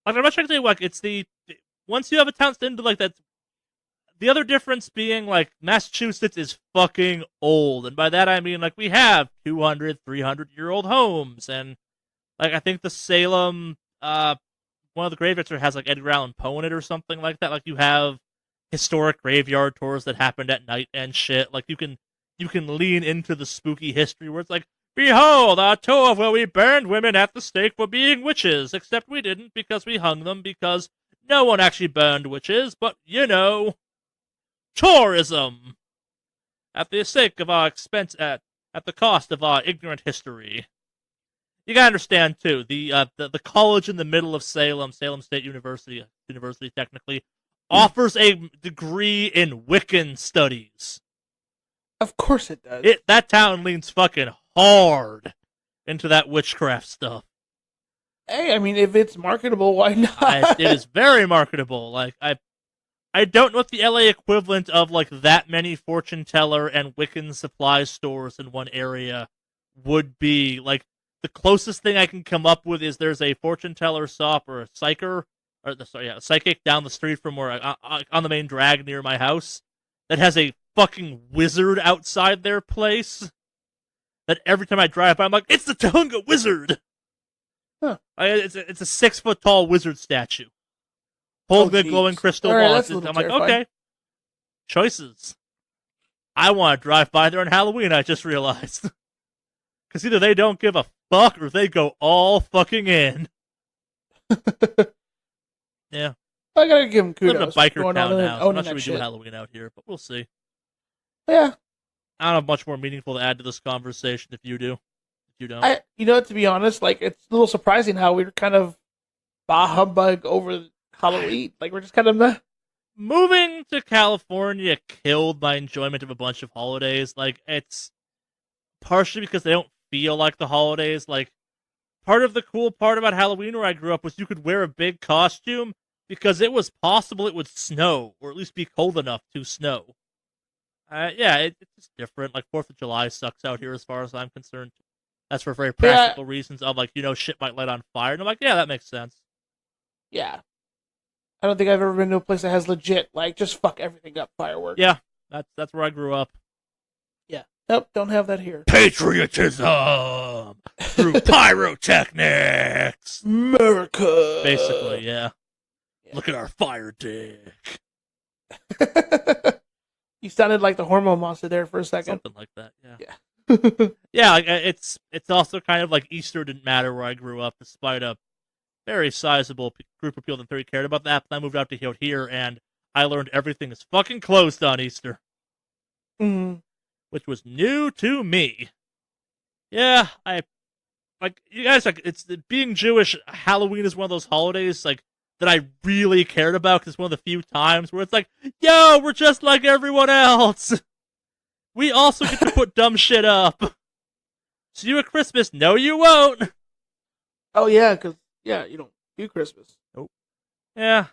I'm not trying to say like it's the once you have a town into like that. The other difference being like Massachusetts is fucking old, and by that I mean like we have 200, 300-year-old homes, and like I think the Salem, one of the graveyards has like Edgar Allan Poe in it or something like that. Like you have historic graveyard tours that happened at night and shit. Like you can lean into the spooky history where it's like, behold, our tour where we burned women at the stake for being witches, except we didn't because we hung them because no one actually burned witches, but you know, tourism at the sake of our expense at the cost of our ignorant history. You gotta understand too, the college in the middle of Salem State University technically, offers a degree in Wiccan studies. Of course it does. That town leans fucking hard into that witchcraft stuff. Hey, I mean, if it's marketable, why not? It is very marketable. Like I don't know what the LA equivalent of like that many fortune teller and Wiccan supply stores in one area would be. Like the closest thing I can come up with is there's a fortune teller shop or a psychic down the street from where on the main drag near my house that has a fucking wizard outside their place. That every time I drive by, I'm like, it's the Tahunga Wizard. Huh. It's a 6-foot tall wizard statue. Holding a glowing crystal ball. I'm like, okay. Choices. I want to drive by there on Halloween, I just realized. Because either they don't give a fuck or they go all fucking in. Yeah. I gotta give them kudos. I live in a biker town now, so I'm not sure we do Halloween out here, but we'll see. Yeah. I don't have much more meaningful to add to this conversation if you do. If you don't. To be honest, like, it's a little surprising how we're kind of bah humbug over Halloween. Like, we're just kind of meh. Moving to California killed my enjoyment of a bunch of holidays. Like, it's partially because they don't feel like the holidays. Like, part of the cool part about Halloween where I grew up was you could wear a big costume because it was possible it would snow, or at least be cold enough to snow. It's just different. Like, 4th of July sucks out here as far as I'm concerned. That's for very practical reasons of, like, shit might light on fire. And I'm like, yeah, that makes sense. Yeah. I don't think I've ever been to a place that has legit, like, just fuck everything up fireworks. Yeah, that's where I grew up. Yeah. Nope, don't have that here. Patriotism through pyrotechnics. America. Basically, yeah. Look at our fire dick. You sounded like the hormone monster there for a second. Something like that, yeah. Yeah, like, it's also kind of like Easter didn't matter where I grew up, despite a very sizable group of people that really cared about that. But I moved out to here, and I learned everything is fucking closed on Easter. Mm-hmm. Which was new to me. Yeah, you guys, like, it's being Jewish, Halloween is one of those holidays, like, that I really cared about, because it's one of the few times where it's like, yo, we're just like everyone else. We also get to put dumb shit up. See you at Christmas. No, you won't. Oh, yeah, because, you don't do Christmas. Nope. Yeah.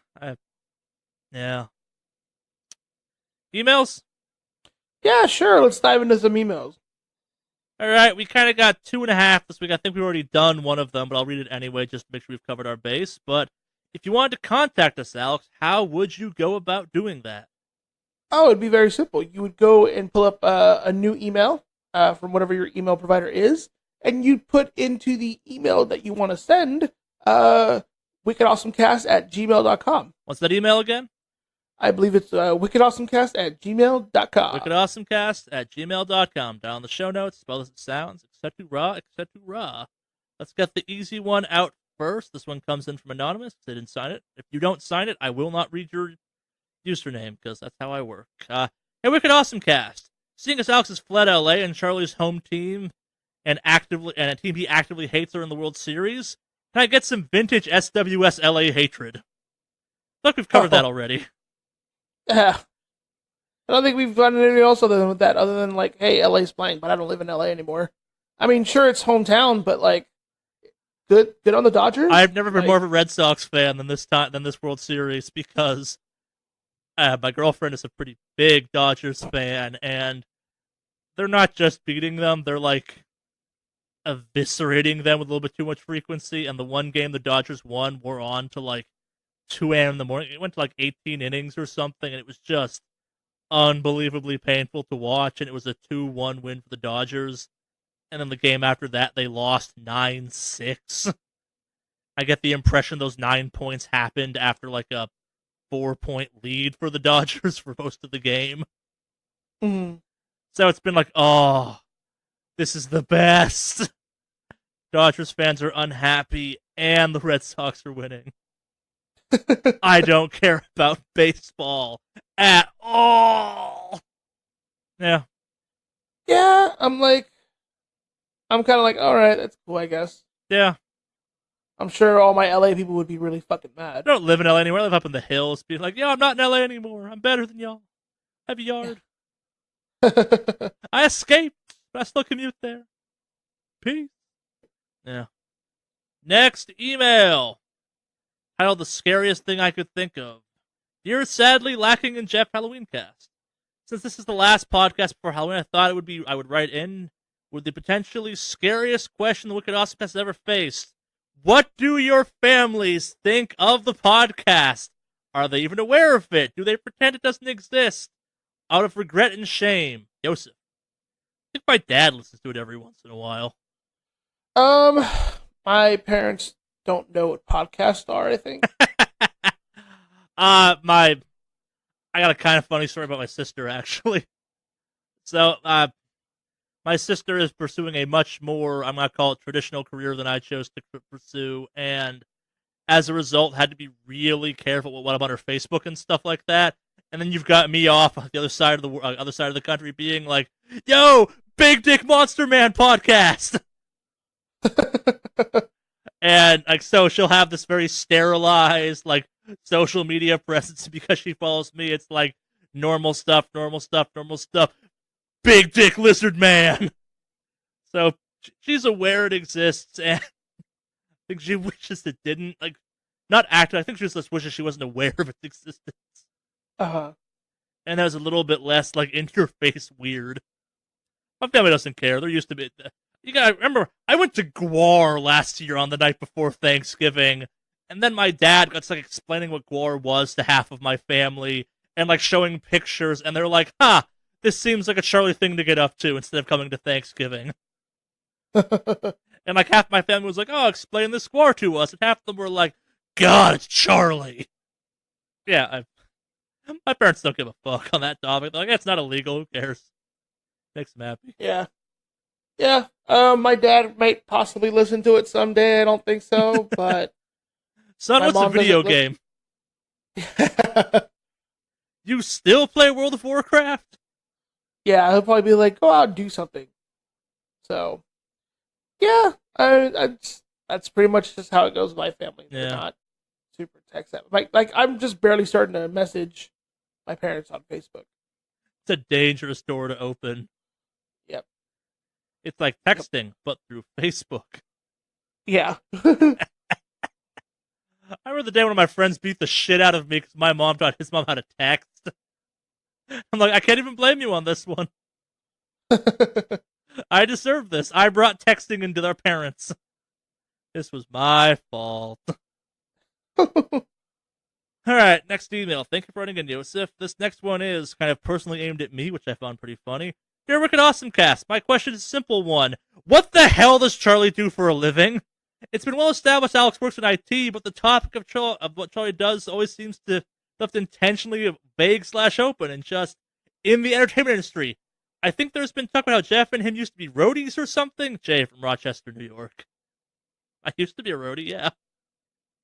Yeah. Emails? Yeah, sure. Let's dive into some emails. All right, we kind of got 2.5 this week. I think we've already done one of them, but I'll read it anyway just to make sure we've covered our base. But if you wanted to contact us, Alex, how would you go about doing that? Oh, it'd be very simple. You would go and pull up a new email from whatever your email provider is, and you'd put into the email that you want to send wickedawesomecast@gmail.com. What's that email again? I believe it's wickedawesomecast@gmail.com. Wickedawesomecast@gmail.com. Down in the show notes, spell as it sounds, etc. Let's get the easy one out first. This one comes in from Anonymous. They didn't sign it. If you don't sign it, I will not read your username, because that's how I work. Hey, Wicked Awesome Cast. Seeing as Alex has fled LA and Charlie's home team and a team he actively hates are in the World Series, can I get some vintage SWS LA hatred? I feel like we've covered that already. Yeah. I don't think we've done anything else other than like, hey, LA's playing, but I don't live in LA anymore. I mean, sure, it's hometown, but like, good on the Dodgers. I've never been more of a Red Sox fan than this World Series, because my girlfriend is a pretty big Dodgers fan, and they're not just beating them, they're like eviscerating them with a little bit too much frequency. And the one game the Dodgers won wore on to like 2 a.m. in the morning. It went to like 18 innings or something, and it was just unbelievably painful to watch. And it was a 2-1 win for the Dodgers. And then the game after that, they lost 9-6. I get the impression those 9 points happened after like a 4-point lead for the Dodgers for most of the game. Mm-hmm. So it's been like, oh, this is the best. Dodgers fans are unhappy, and the Red Sox are winning. I don't care about baseball at all. Yeah. Yeah, I'm kind of like, all right, that's cool, I guess. Yeah. I'm sure all my LA people would be really fucking mad. I don't live in LA anymore. I live up in the hills, being like, I'm not in LA anymore. I'm better than y'all. I have a yard. I escaped, but I still commute there. Peace. Yeah. Next email. Titled The Scariest Thing I Could Think of. Dear sadly lacking in Jeff Halloween cast. Since this is the last podcast before Halloween, I thought I would write in with the potentially scariest question the Wicked Awesome Cast has ever faced. What do your families think of the podcast? Are they even aware of it? Do they pretend it doesn't exist? Out of regret and shame. Joseph. I think my dad listens to it every once in a while. My parents don't know what podcasts are, I think. I got a kind of funny story about my sister, actually. So, my sister is pursuing a much more, I'm going to call it, traditional career than I chose to pursue, and as a result, had to be really careful what I'm on her Facebook and stuff like that. And then you've got me off on the other side of the country being like, yo, Big Dick Monster Man podcast! And, like, so she'll have this very sterilized, like, social media presence because she follows me. It's like, normal stuff, Big Dick Lizard Man! So, she's aware it exists, and I think she wishes it didn't. Like, not active, I think she just wishes she wasn't aware of its existence. Uh-huh. And that was a little bit less, like, in-your-face weird. My family doesn't care. They're used to it. You gotta remember, I went to Guar last year on the night before Thanksgiving, and then my dad got like explaining what Guar was to half of my family, and like showing pictures, and they're like, this seems like a Charlie thing to get up to instead of coming to Thanksgiving. And like half my family was like, oh, explain this Guar to us, and half of them were like, God, it's Charlie. Yeah, my parents don't give a fuck on that topic. They're like, it's not illegal, who cares? Makes them happy. Yeah. Yeah, my dad might possibly listen to it someday. I don't think so, but son, what's a video game? You still play World of Warcraft? Yeah, he'll probably be like, go out and do something. So, yeah, that's pretty much just how it goes with my family. They're not super tech savvy. Like I'm just barely starting to message my parents on Facebook. It's a dangerous door to open. Yep. It's like texting, but through Facebook. Yeah. I remember the day one of my friends beat the shit out of me because my mom taught his mom how to text. I'm like, I can't even blame you on this one. I deserve this. I brought texting into their parents. This was my fault. Alright, next email. Thank you for writing in, Joseph. This next one is kind of personally aimed at me, which I found pretty funny. Dear Wicked Awesome Cast, my question is a simple one. What the hell does Charlie do for a living? It's been well established Alex works in IT, but the topic of what Charlie does always seems to left intentionally vague/open and just in the entertainment industry. I think there's been talk about how Jeff and him used to be roadies or something. Jay from Rochester, New York. I used to be a roadie, yeah.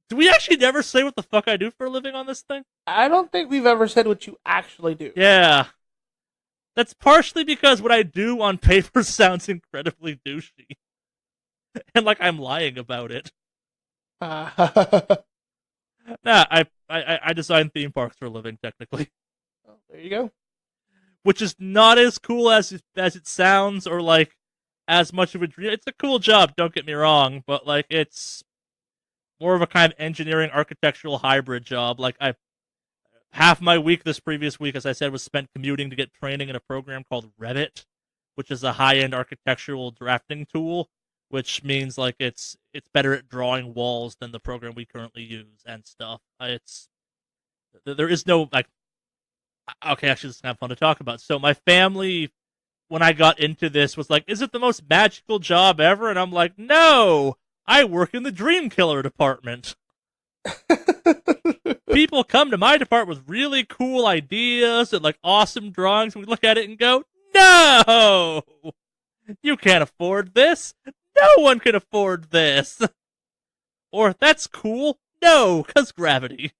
Do we actually never say what the fuck I do for a living on this thing? I don't think we've ever said what you actually do. Yeah. That's partially because what I do on paper sounds incredibly douchey. And like I'm lying about it. Nah, I design theme parks for a living, technically. Oh, there you go. Which is not as cool as it sounds, or like as much of a dream. It's a cool job, don't get me wrong, but like it's more of a kind of engineering architectural hybrid job. Like half my week this previous week, as I said, was spent commuting to get training in a program called Revit, which is a high-end architectural drafting tool, which means like it's better at drawing walls than the program we currently use and stuff. There is no like. Okay, actually, this is kind of fun to talk about. So my family, when I got into this, was like, "Is it the most magical job ever?" And I'm like, "No, I work in the dream killer department." People come to my department with really cool ideas and like awesome drawings, and we look at it and go, "No, you can't afford this. No one can afford this." Or, "That's cool." No, 'cause gravity.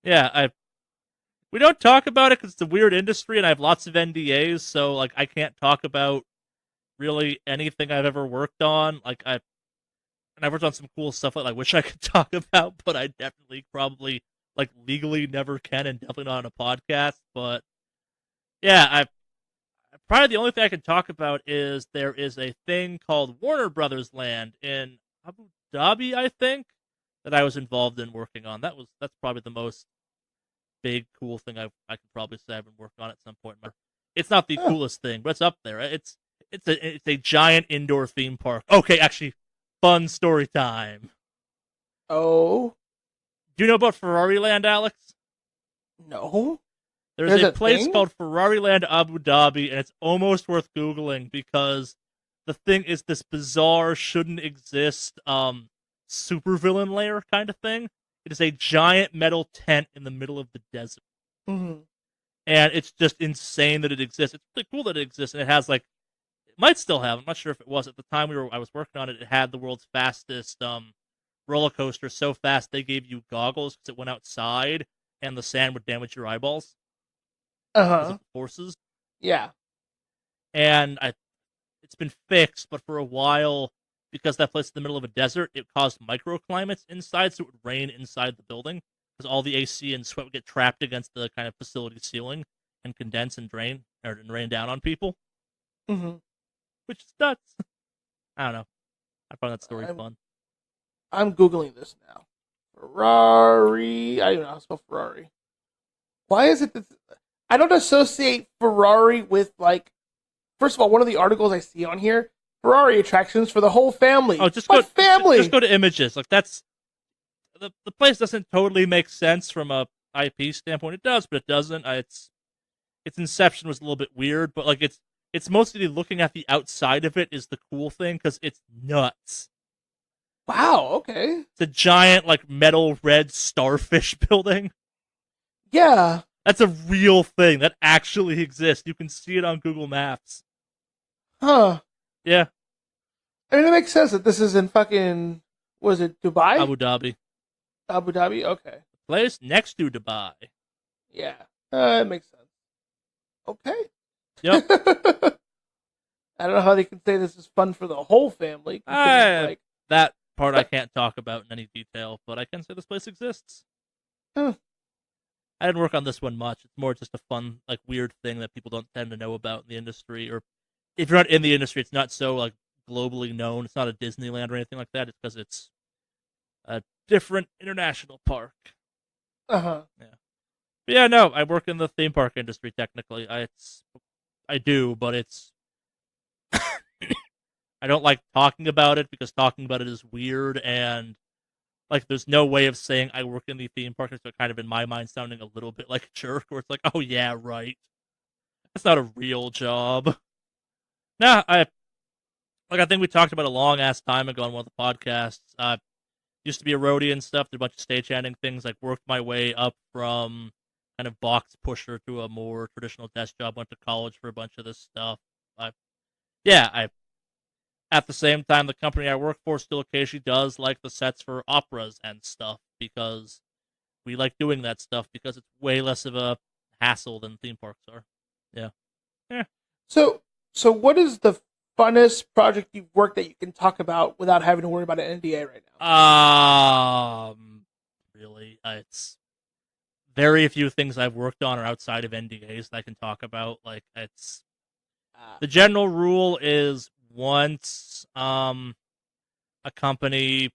Yeah, we don't talk about it because it's a weird industry, and I have lots of NDAs, so like I can't talk about really anything I've ever worked on. Like I've worked on some cool stuff that I wish I could talk about, but I definitely probably like legally never can, and definitely not on a podcast. But yeah, probably the only thing I can talk about is there is a thing called Warner Brothers Land in Abu Dhabi, I think, that I was involved in working on. That's probably the most big cool thing I could probably say I've been working on at some point. It's not the coolest thing, but it's up there. It's a giant indoor theme park. Okay, actually, fun story time. Oh, Do you know about Ferrari Land, Alex? no. There's a place thing? called Ferrari Land Abu Dhabi, and it's almost worth Googling because the thing is this bizarre, shouldn't exist, supervillain lair kind of thing. It is a giant metal tent in the middle of the desert. Mm-hmm. And it's just insane that it exists. It's really cool that it exists, and it has like, it might still have. I'm not sure if it was at the time I was working on it. It had the world's fastest roller coaster, so fast they gave you goggles because it went outside, and the sand would damage your eyeballs because of the forces. Yeah. And it's been fixed, but for a while, because that place is in the middle of a desert, it caused microclimates inside, so it would rain inside the building because all the AC and sweat would get trapped against the kind of facility ceiling and condense and rain down on people. Mm-hmm. Which is nuts. I don't know. I found that story fun. I'm Googling this now. Ferrari. I don't know how to spell Ferrari. Why is it that I don't associate Ferrari with, like, first of all, one of the articles I see on here, Ferrari attractions for the whole family. Oh, just what go family? Just go to images. Like that's the place doesn't totally make sense from a IP standpoint. It does, but it doesn't. Its inception was a little bit weird, but like it's mostly looking at the outside of it is the cool thing because it's nuts. Wow. Okay. It's a giant like metal red starfish building. Yeah. That's a real thing that actually exists. You can see it on Google Maps. Huh. Yeah. I mean, it makes sense that this is in fucking, was it Dubai? Abu Dhabi. Abu Dhabi? Okay. Place next to Dubai. Yeah. It makes sense. Okay. Yep. I don't know how they can say this is fun for the whole family. Like, that part I can't talk about in any detail, but I can say this place exists. Huh. I didn't work on this one much. It's more just a fun, like, weird thing that people don't tend to know about in the industry. Or if you're not in the industry, it's not so, like, globally known. It's not a Disneyland or anything like that. It's because it's a different international park. Uh-huh. Yeah. But yeah, no, I work in the theme park industry, technically. I do, but it's... I don't like talking about it because talking about it is weird, and like there's no way of saying I work in the theme park. It's kind of in my mind sounding a little bit like a jerk, where it's like, oh yeah, right. That's not a real job. Nah, I think we talked about a long ass time ago on one of the podcasts. Used to be a roadie and stuff, did a bunch of stagehanding things, like worked my way up from kind of box pusher to a more traditional desk job, went to college for a bunch of this stuff. at the same time, the company I work for still occasionally does like the sets for operas and stuff because we like doing that stuff because it's way less of a hassle than theme parks are. Yeah. Yeah. So what is the funnest project you've worked that you can talk about without having to worry about an NDA right now? Really, it's very few things I've worked on are outside of NDAs that I can talk about. Like, it's the general rule is once a company,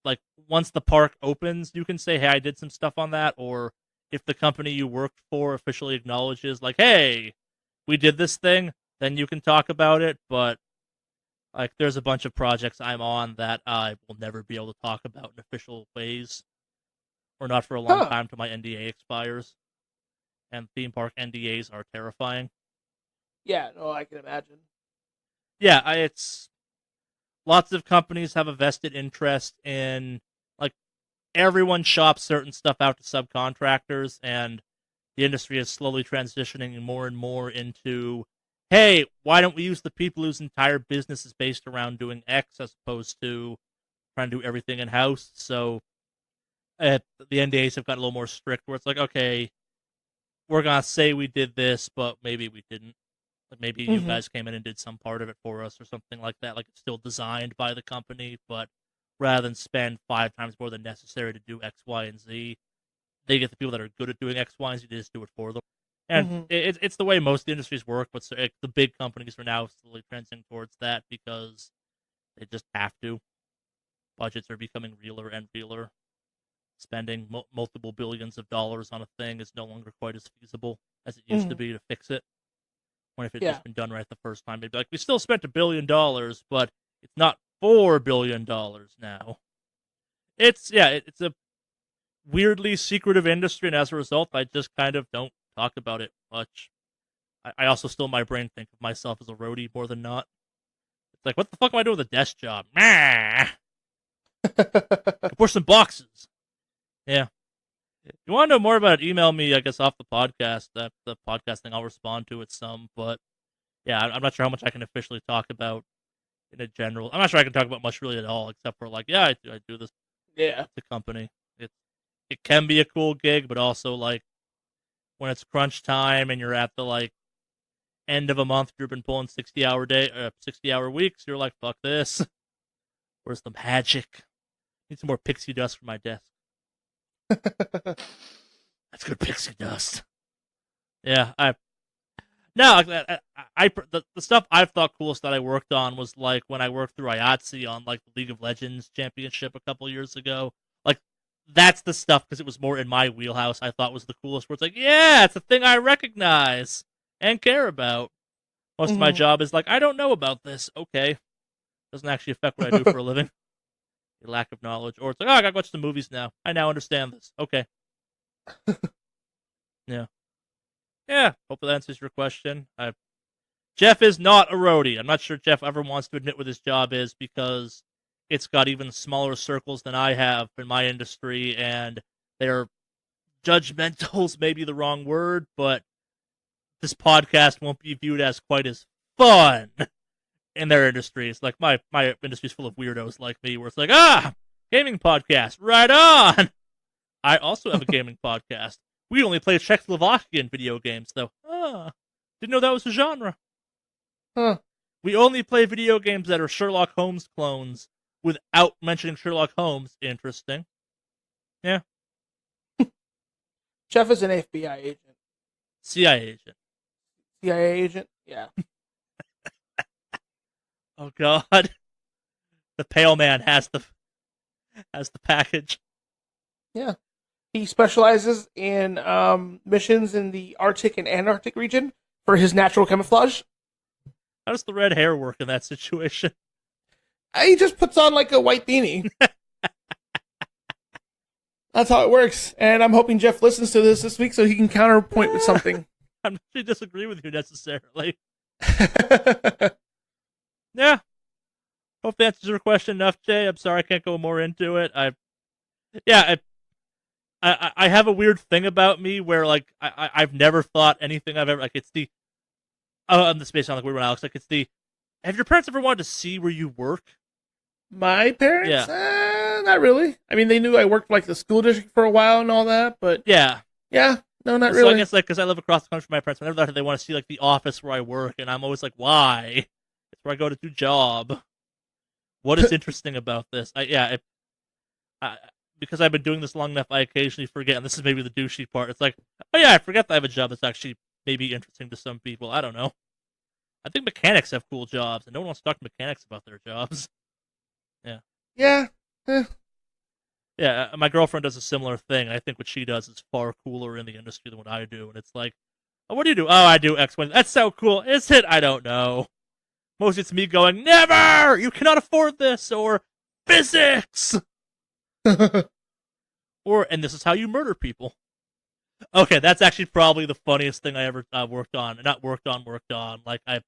like, once the park opens, you can say, hey, I did some stuff on that, or if the company you worked for officially acknowledges, like, hey, we did this thing, then you can talk about it. But like, there's a bunch of projects I'm on that I will never be able to talk about in official ways, or not for a long time till my NDA expires. And theme park NDAs are terrifying. Yeah, no, I can imagine. Yeah, it's lots of companies have a vested interest in, like, everyone shops certain stuff out to subcontractors, and the industry is slowly transitioning more and more into, hey, why don't we use the people whose entire business is based around doing X as opposed to trying to do everything in-house? So the NDAs have gotten a little more strict, where it's like, okay, we're going to say we did this, but maybe we didn't. Like, maybe you guys came in and did some part of it for us or something like that. Like, it's still designed by the company, but rather than spend 5 times more than necessary to do X, Y, and Z, they get the people that are good at doing X, Y, and Z to just do it for them. And it's the way most industries work, but the big companies are now slowly transitioning towards that because they just have to. Budgets are becoming realer and realer. Spending multiple billions of dollars on a thing is no longer quite as feasible as it used to be to fix it. When if it had just been done right the first time, they'd be like, we still spent $1 billion, but it's not $4 billion now. It's a weirdly secretive industry, and as a result, I just kind of don't talk about it much. I also still, in my brain, think of myself as a roadie more than not. It's like, what the fuck am I doing with a desk job? Push some boxes. Yeah. If you want to know more about it, email me, I guess, off the podcast. The podcast thing, I'll respond to it some. But, yeah, I'm not sure how much I can officially talk about in a general. I'm not sure I can talk about much really at all, except for, like, yeah, I do this. Yeah. The company. It can be a cool gig, but also, like, when it's crunch time and you're at the, like, end of a month, you've been pulling 60-hour weeks, you're like, fuck this. Where's the magic? Need some more pixie dust for my desk. That's good pixie dust. Yeah, the stuff I've thought coolest that I worked on was, like, when I worked through IATSE on, like, the League of Legends Championship a couple years ago. Like, that's the stuff, because it was more in my wheelhouse, I thought was the coolest, where it's like, yeah, it's a thing I recognize and care about. Most of my job is like, I don't know about this. Okay. Doesn't actually affect what I do for a living. A lack of knowledge. Or it's like, oh, I gotta watch the movies now. I now understand this. Okay. Yeah. Yeah. Hopefully that answers your question. Jeff is not a roadie. I'm not sure Jeff ever wants to admit what his job is because it's got even smaller circles than I have in my industry, and they're judgmental's maybe the wrong word, but this podcast won't be viewed as quite as fun in their industries. Like, my industry's full of weirdos like me, where it's like, gaming podcast, right on! I also have a gaming podcast. We only play Czechoslovakian video games, though. Didn't know that was a genre. Huh. We only play video games that are Sherlock Holmes clones without mentioning Sherlock Holmes. Interesting. Yeah. Jeff is an FBI agent. CIA agent. CIA agent? Yeah. Oh, God. The pale man has the package. Yeah. He specializes in missions in the Arctic and Antarctic region for his natural camouflage. How does the red hair work in that situation? He just puts on, like, a white beanie. That's how it works. And I'm hoping Jeff listens to this week so he can counterpoint with something. I'm not sure I disagree with you necessarily. Yeah. Hope that answers your question enough, Jay. I'm sorry I can't go more into it. I have a weird thing about me where, like, I've never thought anything I've ever, like, it's the, on the space sound like weird one, Alex, like, it's the, Have your parents ever wanted to see where you work? My parents? Not really. I mean, they knew I worked for, like, the school district for a while and all that, but Yeah. yeah, no, not So really. I guess, like, because I live across the country from my parents, whenever they want to see, like, the office where I work, and I'm always like, why? It's where I go to do job. What is interesting about this? Because I've been doing this long enough, I occasionally forget, and this is maybe the douchey part. It's like, oh yeah, I forget that I have a job that's actually maybe interesting to some people. I don't know. I think mechanics have cool jobs, and no one wants to talk to mechanics about their jobs. Yeah. Yeah. Yeah, my girlfriend does a similar thing. I think what she does is far cooler in the industry than what I do. And it's like, oh, what do you do? Oh, I do X, Y. That's so cool. Is it? I don't know. Mostly it's me going, never! You cannot afford this! Or physics! Or, and this is how you murder people. Okay, that's actually probably the funniest thing I ever worked on. Not worked on. Like, I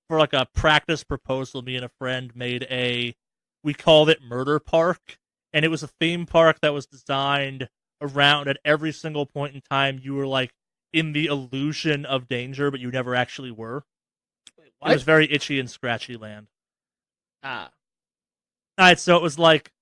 for like a practice proposal, me and a friend made we called it Murder Park. And it was a theme park that was designed around at every single point in time you were, like, in the illusion of danger, but you never actually were. Wait, what? It was very itchy and scratchy land. Ah. Alright, so it was like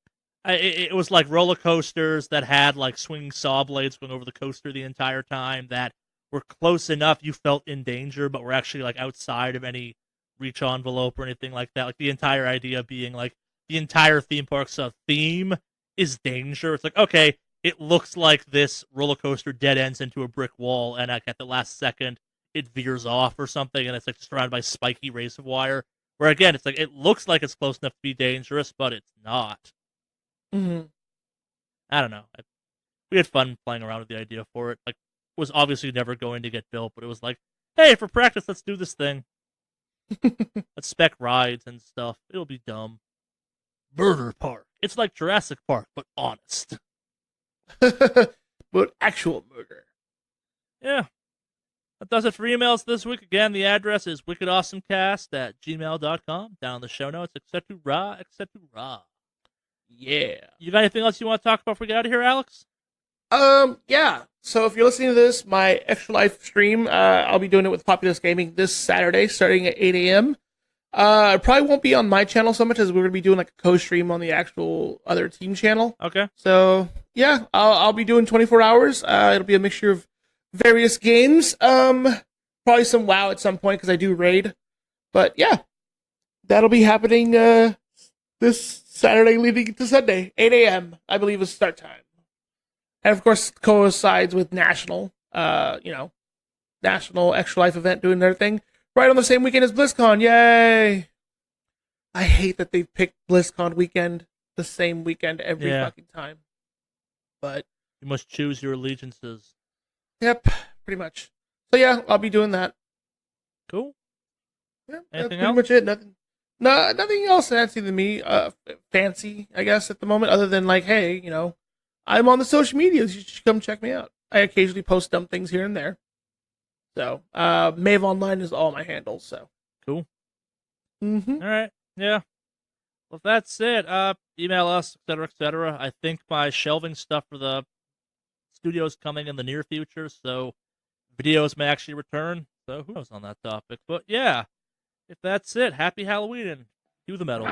roller coasters that had, like, swinging saw blades going over the coaster the entire time that were close enough you felt in danger, but were actually, like, outside of any reach envelope or anything like that. Like, the entire idea being, like, the entire theme park's theme is danger. It's like, okay, it looks like this roller coaster dead ends into a brick wall, and like, at the last second, it veers off or something, and it's like surrounded by spiky razor wire. Where again, it's like it looks like it's close enough to be dangerous, but it's not. Mm-hmm. I don't know. We had fun playing around with the idea for it. Like, it was obviously never going to get built, but it was like, hey, for practice, let's do this thing. Let's spec rides and stuff. It'll be dumb. Murder Park. It's like Jurassic Park, but honest. But actual murder. Yeah. That does it for emails this week. Again, the address is wickedawesomecast@gmail.com. Down in the show notes, etc. Yeah. You got anything else you want to talk about before we get out of here, Alex? Yeah. So if you're listening to this, my Extra Life stream, I'll be doing it with Populous Gaming this Saturday, starting at 8 a.m. It probably won't be on my channel so much as we're gonna be doing like a co-stream on the actual other team channel. Okay. So yeah, I'll be doing 24 hours. It'll be a mixture of various games. Probably some WoW at some point because I do raid. But yeah, that'll be happening this Saturday leading to Sunday, 8 a.m. I believe is start time. And of course coincides with National Extra Life event doing their thing. Right on the same weekend as BlizzCon, yay! I hate that they picked BlizzCon weekend the same weekend every fucking time. But you must choose your allegiances. Yep, pretty much. So yeah, I'll be doing that. Cool. Yeah, anything that's pretty much it. Nothing else fancy than me. Fancy, I guess, at the moment, other than like, hey, I'm on the social medias. You should come check me out. I occasionally post dumb things here and there. So, Mave Online is all my handles, so. Cool. Mm-hmm. All right. Yeah. Well, if that's it. Email us, etc. I think my shelving stuff for the studio's coming in the near future, so videos may actually return. So, who knows on that topic. But, yeah. If that's it, happy Halloween and do the metal.